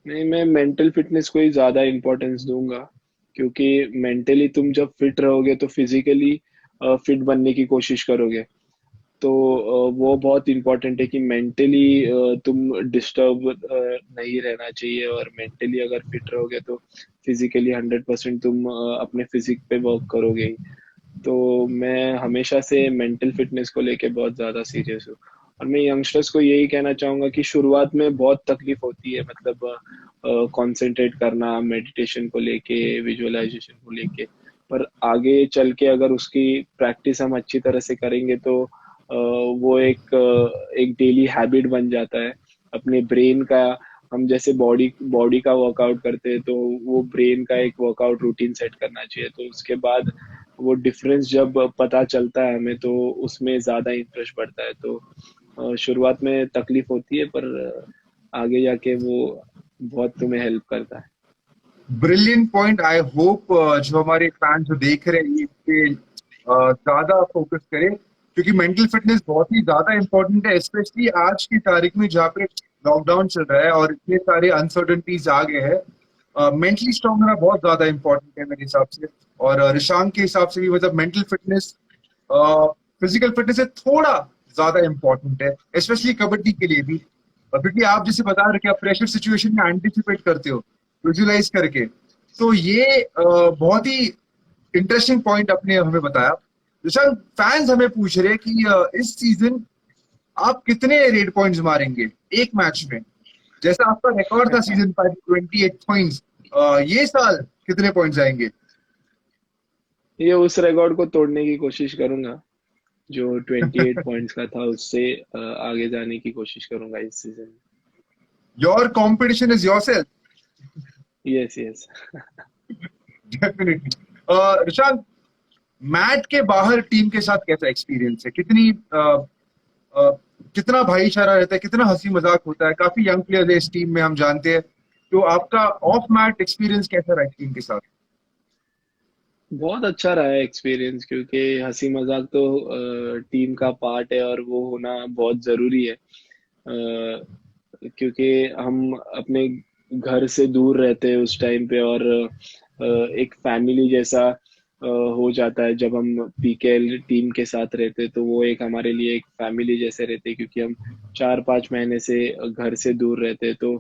नहीं, मैं मेंटल फिटनेस को ही ज्यादा इम्पोर्टेंस दूंगा, क्योंकि मेंटली तुम जब फिट रहोगे तो फिजिकली फिट बनने की कोशिश करोगे। तो वो बहुत इम्पोर्टेंट है कि मेंटली तुम डिस्टर्ब नहीं रहना चाहिए, और मेंटली अगर फिट रहोगे तो फिजिकली 100% तुम अपने फिजिक पे वर्क करोगे ही। तो मैं हमेशा से मेंटल फिटनेस को लेके बहुत ज़्यादा सीरियस हूँ। और मैं यंगस्टर्स को यही कहना चाहूँगा कि शुरुआत में बहुत तकलीफ होती है, मतलब कंसंट्रेट करना मेडिटेशन को लेके, विजुअलाइजेशन को लेके। पर आगे चल के अगर उसकी प्रैक्टिस हम अच्छी तरह से करेंगे तो वो एक डेली हैबिट बन जाता है अपने ब्रेन का। हम जैसे बॉडी बॉडी का वर्कआउट करते हैं, तो वो ब्रेन का एक वर्कआउट रूटीन सेट करना चाहिए। तो उसके बाद वो डिफरेंस जब पता चलता है हमें, तो उसमें ज़्यादा इंटरेस्ट बढ़ता है। तो शुरुआत में तकलीफ होती है, पर आगे जाके वो बहुत तुम्हें हेल्प करता है। Brilliant point. आई होप जो हमारे फैन जो देख रहे हैं ये इस पे ज्यादा फोकस करें, क्योंकि मेंटल फिटनेस बहुत ही ज्यादा इंपॉर्टेंट है, स्पेशली आज की तारीख में जहाँ पे लॉकडाउन चल रहा है और इतने सारे अनसर्टनिटीज आ गए हैं। मेंटली स्ट्रांग होना बहुत ज्यादा इंपॉर्टेंट है मेरे हिसाब से। और ऋषांक के हिसाब से भी मतलब मेंटल फिटनेस फिजिकल फिटनेस से थोड़ा ज्यादा इंपॉर्टेंट है, स्पेशली कबड्डी के लिए भी। क्योंकि आप जैसे बता रहे हो कि आप प्रेशर सिचुएशन में एंटिसिपेट करते हो विजुलाइज करके। तो ये बहुत ही इंटरेस्टिंग पॉइंट आपने हमें बताया। ऋषांक, फैंस हमें पूछ रहे हैं कि इस सीजन आप कितने रेड पॉइंट्स मारेंगे एक मैच में? जैसा आपका रिकॉर्ड था सीजन 5 28 पॉइंट्स, ये साल कितने पॉइंट्स आएंगे? ये उस रिकॉर्ड को तोड़ने की कोशिश करूंगा जो 28 पॉइंट्स का था, उससे आगे जाने की कोशिश करूंगा इस season your competition is yourself. में। Yes, yes. Definitely. Rishank, mat के बाहर टीम के साथ कैसा एक्सपीरियंस है? अ, कितना भाईचारा रहता है, कितना हंसी मजाक होता है? काफी यंग प्लेयर्स है इस टीम में, हम जानते हैं। तो आपका ऑफ मैट एक्सपीरियंस कैसा रहा टीम के साथ? बहुत अच्छा रहा है एक्सपीरियंस, क्योंकि हंसी मजाक तो टीम का पार्ट है और वो होना बहुत जरूरी है। क्योंकि हम अपने घर से दूर रहते हैं उस टाइम पे, और एक फैमिली जैसा हो जाता है जब हम पीकेएल टीम के साथ रहते हैं। तो वो एक हमारे लिए एक फैमिली जैसे रहते हैं, क्योंकि हम 4-5 महीने से घर से दूर रहते हैं। तो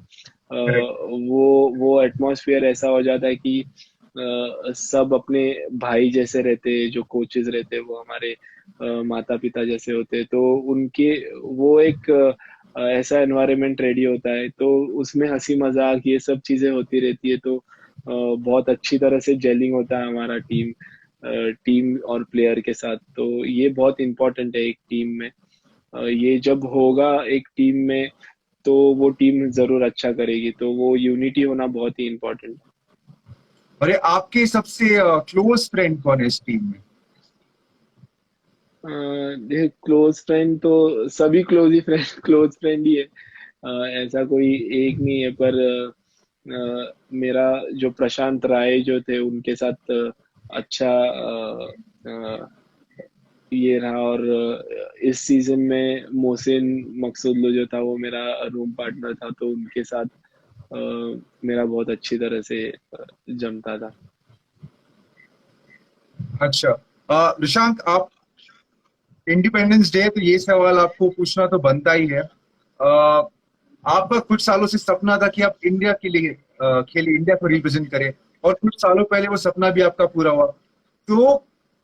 करेक्ट। वो एटमॉस्फेयर ऐसा हो जाता है कि सब अपने भाई जैसे रहते हैं। जो कोचेस रहते हैं वो हमारे माता पिता जैसे होते हैं। तो उनके वो एक ऐसा एनवायरनमेंट रेडी होता है, तो उसमें हंसी मजाक ये सब चीजें होती रहती है। तो बहुत अच्छी तरह से जेलिंग होता है हमारा टीम और प्लेयर के साथ। तो ये बहुत इम्पोर्टेंट है एक टीम में। ये जब होगा एक टीम में, तो वो टीम जरूर अच्छा करेगी। तो वो यूनिटी होना बहुत ही इम्पोर्टेंट है। अरे, आपके सबसे क्लोज फ्रेंड कौन है इस टीम में? क्लोज फ्रेंड तो सभी क्लोज ही फ्रेंड क्लोज फ्रेंड ही है। ऐसा कोई एक नहीं है, पर मेरा जो प्रशांत राय जो थे उनके साथ अच्छा ये रहा। और इस सीजन में मोहसिन मकसूदलो जो था वो मेरा रूम पार्टनर था, तो उनके साथ अ, मेरा बहुत अच्छी तरह से जमता था। अच्छा। ऋषांक, आप इंडिपेंडेंस डे तो ये सवाल आपको पूछना तो बनता ही है। आपका कुछ सालों से सपना था कि आप इंडिया के लिए खेले, इंडिया को रिप्रेजेंट करें, और कुछ सालों पहले वो सपना भी आपका पूरा हुआ। तो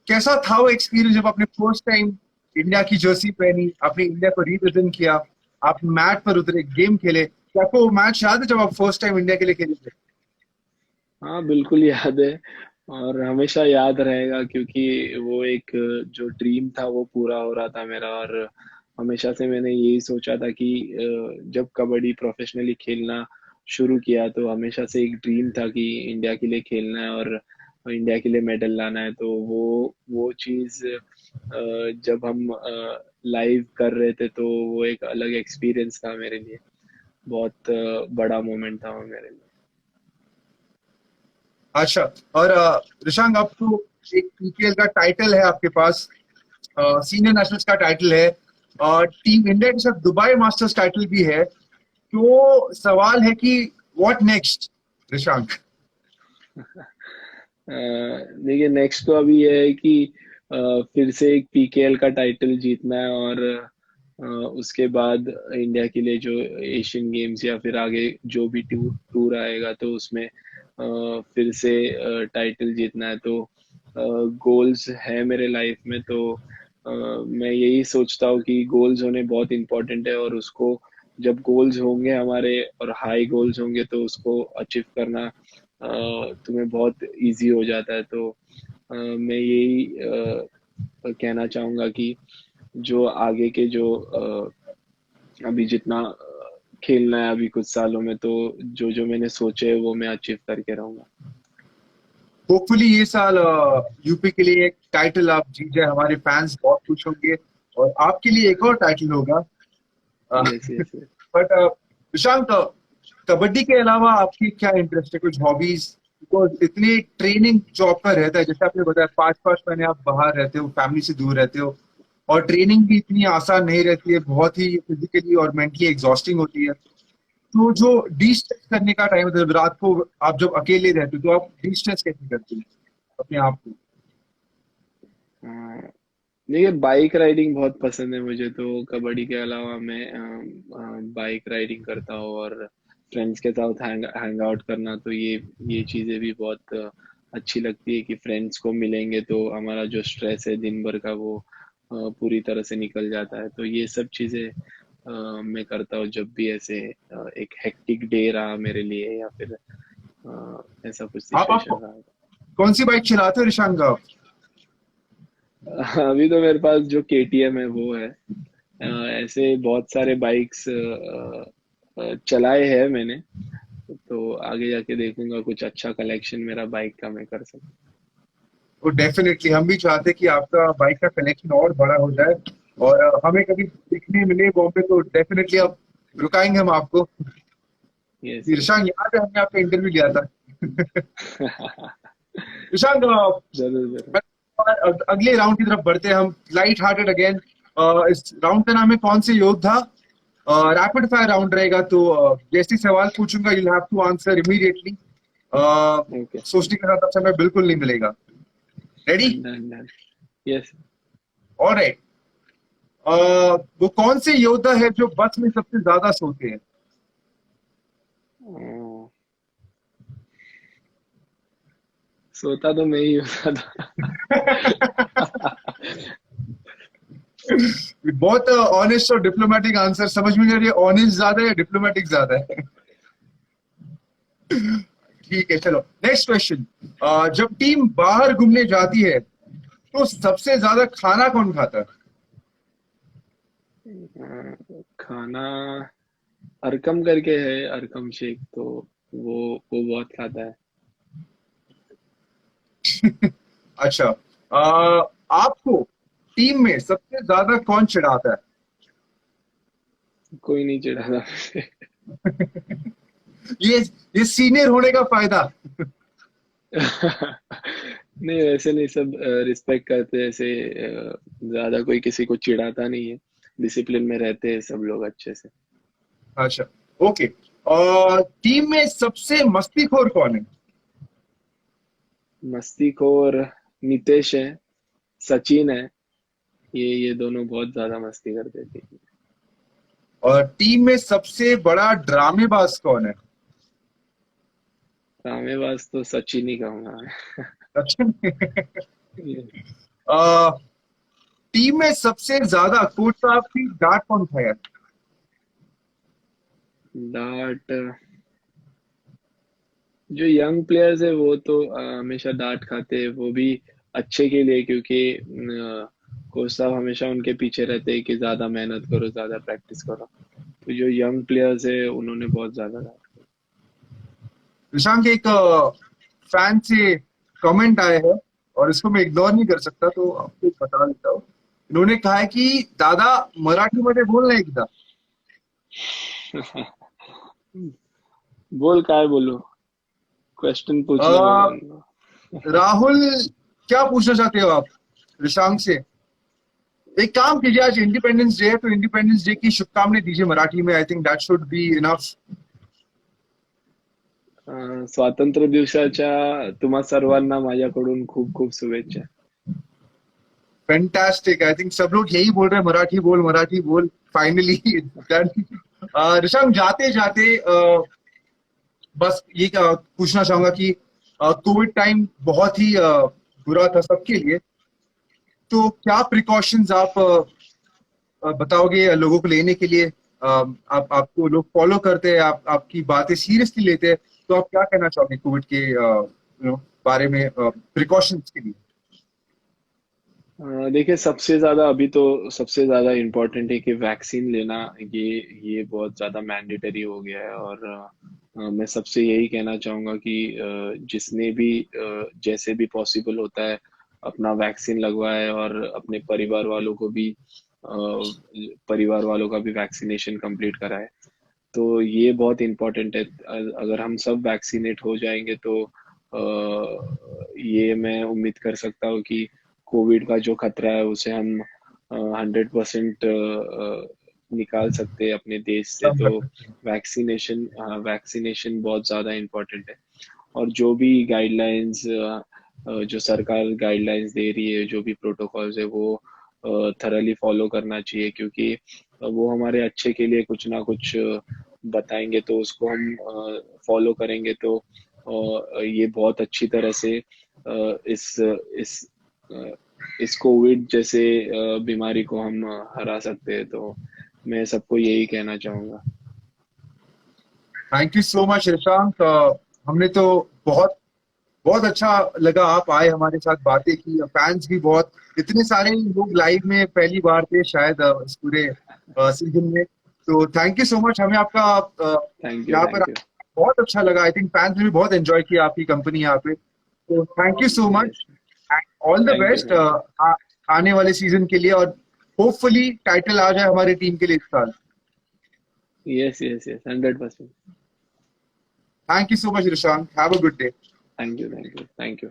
कैसा था वो एक्सपीरियंस जब आपने फर्स्ट टाइम इंडिया की जर्सी पहनी, आपने इंडिया को रिप्रेजेंट किया, आप मैट पर उतरे, गेम खेले? क्या आपको वो मैच याद है जब आप फर्स्ट टाइम इंडिया के लिए खेले थे? हाँ, बिल्कुल याद है, और हमेशा याद रहेगा, क्योंकि वो एक जो ड्रीम था वो पूरा हो रहा था मेरा। और हमेशा से मैंने यही सोचा था कि जब कबड्डी प्रोफेशनली खेलना शुरू किया, तो हमेशा से एक ड्रीम था कि इंडिया के लिए खेलना है और इंडिया के लिए मेडल लाना है। तो वो चीज़ जब हम लाइव कर रहे थे तो वो एक अलग एक्सपीरियंस था मेरे लिए। बहुत बड़ा मोमेंट था वो मेरे लिए। अच्छा। और ऋषांक, अब तो एक पीकेएल का टाइटल है आपके पास, सीनियर नेशनल्स का टाइटल है, और टीम इंडिया के साथ दुबई मास्टर्स टाइटल भी है। तो सवाल है कि व्हाट नेक्स्ट, ऋषांक? देखिए, नेक्स्ट तो अभी ये है कि फिर से एक पीकेएल का टाइटल जीतना है, और उसके बाद इंडिया के लिए जो एशियन गेम्स या फिर आगे जो भी टूर टूर आएगा तो उसमें फिर से टाइटल जीतना है। तो गोल्स है मेरे लाइफ में, तो मैं यही सोचता हूँ कि गोल्स होने बहुत इंपॉर्टेंट है, और उसको जब गोल्स होंगे हमारे और हाई गोल्स होंगे तो उसको अचीव करना तुम्हें बहुत इजी हो जाता है। तो मैं यही कहना चाहूंगा कि जो आगे के जो अभी जितना खेलना है अभी कुछ सालों में, तो जो जो मैंने सोचे है वो मैं अचीव करके रहूंगा। होपफुली ये साल यूपी के लिए एक टाइटल आप जीत जाए, हमारे फैंस बहुत खुश होंगे, और आपके लिए एक और टाइटल होगा। Yes, yes, yes. But Vishant, kabaddi के अलावा आपकी क्या इंटरेस्ट है, कुछ हॉबीज? बिकॉज इतनी ट्रेनिंग जो आपका रहता है, जैसे आपने बताया 5-5 महीने आप बाहर रहते हो, फैमिली से दूर रहते हो, और ट्रेनिंग भी इतनी आसान नहीं रहती है, बहुत ही फिजिकली और मेंटली एग्जॉस्टिंग होती है। तो जो डी स्ट्रेस करने का टाइम होता है, जब रात को आप जब अकेले रहते हो, तो आप डी स्ट्रेस कैसे करते हो अपने आप को? हाँ, देखिए, बाइक राइडिंग बहुत पसंद है मुझे, तो कबड्डी के अलावा मैं बाइक राइडिंग करता हूँ, और फ्रेंड्स के साथ हैंग आउट करना, तो ये चीज़ें भी बहुत अच्छी लगती है कि फ्रेंड्स को मिलेंगे तो हमारा जो स्ट्रेस है दिन भर का वो पूरी तरह से निकल जाता है। तो ये सब चीज़ें मैं करता हूँ जब भी ऐसे एक हेक्टिक डे रहा मेरे लिए, या फिर ऐसा कुछ आप सिचुएशन रहा। कौन सी बाइक चलाते हो ऋषांक आप? अभी तो मेरे पास जो केटीएम है वो है। ऐसे बहुत सारे बाइक्स चलाए हैं मैंने, तो आगे जाके देखूंगा कुछ अच्छा कलेक्शन मेरा बाइक का मैं कर सकूं। तो डेफिनेटली हम भी चाहते हैं कि आपका बाइक का कलेक्शन और बड़ा हो जाए, और हमें कभी दिखने मिले बॉम्बे तो डेफिनेटली अब रुकाएंगे हम आपको। Yes, yes. ऋषांक, याद है हमने आपका इंटरव्यू लिया था? ऋषांक, जरूर, जरूर। अगले राउंड की तरफ बढ़ते हैं हम, लाइट हार्टेड अगेन। इस राउंड का नाम है कौन से योद्धा। रैपिड फायर राउंड रहेगा, तो जैसे सवाल पूछूंगा you have to answer immediately. Okay. सोचने का ज्यादा समय बिल्कुल नहीं मिलेगा। Ready? Done, done, done. Yes. Alright. वो कौन से योद्धा है जो बस में सबसे ज्यादा सोते हैं? सोता तो मैं ही होता था। बहुत ऑनेस्ट और डिप्लोमेटिक आंसर, समझ में नहीं आ रही है ऑनेस्ट ज्यादा है या डिप्लोमेटिक ज्यादा है। ठीक है, चलो नेक्स्ट क्वेश्चन। जब टीम बाहर घूमने जाती है तो सबसे ज्यादा खाना कौन खाता है? खाना अरकम करके है, अरकम शेख, तो वो बहुत खाता है। अच्छा। आपको टीम में सबसे ज्यादा कौन चिढ़ाता है? कोई नहीं चिढ़ाता मुझे। ये ये सीनियर होने का फायदा। नहीं, वैसे नहीं, सब रिस्पेक्ट करते हैं ऐसे। ज्यादा कोई किसी को चिढ़ाता नहीं है, डिसिप्लिन में रहते हैं सब लोग अच्छे से। अच्छा, ओके। और टीम में सबसे मस्तीखोर कौन है? मस्तीखोर नितेश है, सचिन है। ये दोनों बहुत ज्यादा मस्ती करते थे। और टीम में सबसे बड़ा ड्रामेबाज कौन है? ड्रामेबाज तो सचिन ही कहूंगा सचिन। मैं। अ, टीम में सबसे ज्यादा कोच साहब की डांट कौन खाया? डांट, जो यंग प्लेयर्स है वो तो हमेशा डांट खाते हैं, वो भी अच्छे के लिए, क्योंकि कोच साहब हमेशा उनके पीछे रहते हैं कि ज्यादा मेहनत करो, ज्यादा प्रैक्टिस करो। तो जो यंग प्लेयर्स है उन्होंने बहुत ज्यादा डांट। विशांक, एक फैन से कमेंट आया है, और इसको मैं इग्नोर नहीं कर सकता, तो आपको बता देता हूँ। इन्होंने कहा है कि दादा मराठीमध्ये बोल ना एकदा. बोल, काय बोलू? क्वेश्चन पूछ ले अ, भगवान। राहुल, क्या पूछना चाहते हो आप ऋषांक से? एक काम कीजिए, आज इंडिपेंडेंस डे है, तो इंडिपेंडेंस डे की शुभकामनाएं दीजिए मराठी में. I think that should be enough. स्वातंत्र्य दिवसाच्या तुम्हा सर्वांना माझ्याकडून खूप खूप शुभेच्छा. फैंटास्टिक. आई थिंक सब लोग यही बोल रहे हैं, मराठी बोल, मराठी बोल. फाइनली ऋषांक, जाते जाते बस ये पूछना चाहूंगा कि कोविड टाइम बहुत ही बुरा था सबके लिए, तो क्या प्रिकॉशंस आप बताओगे लोगों को लेने के लिए? आप आपको लोग फॉलो करते हैं, आप आपकी बातें सीरियसली लेते हैं, तो आप क्या कहना चाहोगे कोविड के बारे में, प्रिकॉशंस के लिए? देखिए, सबसे ज्यादा अभी तो सबसे ज्यादा इम्पोर्टेंट है कि वैक्सीन लेना, ये बहुत ज्यादा मैंडेटरी हो गया है। और मैं सबसे यही कहना चाहूंगा कि जिसने भी जैसे भी पॉसिबल होता है अपना वैक्सीन लगवाए, और अपने परिवार वालों का भी वैक्सीनेशन कंप्लीट कराए। तो ये बहुत इम्पोर्टेंट है। अगर हम सब वैक्सीनेट हो जाएंगे तो ये मैं उम्मीद कर सकता हूँ कि कोविड का जो खतरा है उसे हम 100% निकाल सकते हैं अपने देश से। कम कर तो सकते हैं. वैक्सीनेशन बहुत ज़्यादा इम्पोर्टेंट है। और जो भी गाइडलाइंस, जो सरकार गाइडलाइंस दे रही है, जो भी प्रोटोकॉल्स है, वो थरली फॉलो करना चाहिए, क्योंकि वो हमारे अच्छे के लिए कुछ ना कुछ बताएंगे, तो उसको हम फॉलो करेंगे तो ये बहुत अच्छी तरह से इस इस कोविड जैसे बीमारी को हम हरा सकते हैं। तो मैं सबको यही कहना चाहूंगा। Thank you so much Rishank. हमने तो बहुत बहुत अच्छा लगा आप आए, हमारे साथ बातें की. फैंस भी बहुत, इतने सारे लोग लाइव में पहली बार थे शायद इस पूरे सीजन में. तो थैंक यू सो मच. हमें आपका थैंक यू, यहाँ पर थैंक यू। बहुत अच्छा लगा. आई थिंक फैंस ने भी बहुत एंजॉय किया आपकी कंपनी यहाँ पे. तो thank you so much. Yes, all the thank you, best thank आने वाले सीजन के लिए, और होपफुली टाइटल आ जाए हमारी टीम के लिए इस साल. You. Yes, yes, yes, 100%। Thank you so much Rishank. Have a good day. Thank you, thank you, thank you.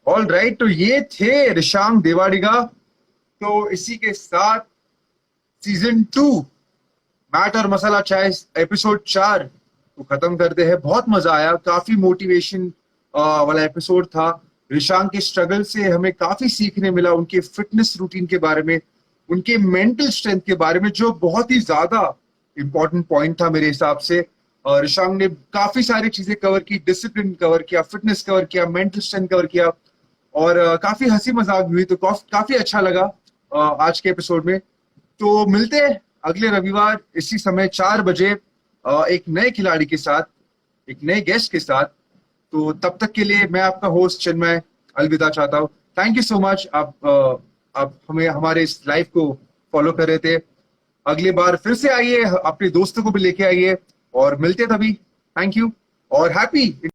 All right, तो ये थे ऋषांक देवाडिगा. तो इसी के साथ सीजन 2 मैट और मसाला चाय एपिसोड 4 को खत्म करते हैं. बहुत मजा आया, काफी मोटिवेशन वाला एपिसोड था. ऋषांक के स्ट्रगल से हमें काफी सीखने मिला, उनके फिटनेस रूटीन के बारे में, उनके मेंटल स्ट्रेंथ के बारे में, जो बहुत ही ज्यादा इंपॉर्टेंट पॉइंट था मेरे हिसाब से. ऋषांक ने काफी सारी चीजें कवर की, डिसिप्लिन कवर किया, फिटनेस कवर किया, मेंटल स्ट्रेंथ कवर किया, और काफी हंसी मजाक भी हुई. तो काफी अच्छा लगा आज के एपिसोड में. तो मिलते हैं अगले रविवार इसी समय 4 बजे एक नए खिलाड़ी के साथ, एक नए गेस्ट के साथ. तो तब तक के लिए मैं आपका होस्ट चिन्मय अलविदा चाहता हूँ. Thank you so much. आप हमें हमारे इस लाइव को फॉलो कर रहे थे. अगली बार फिर से आइए, अपने दोस्तों को भी लेके आइए, और मिलते हैं तभी. थैंक यू और हैप्पी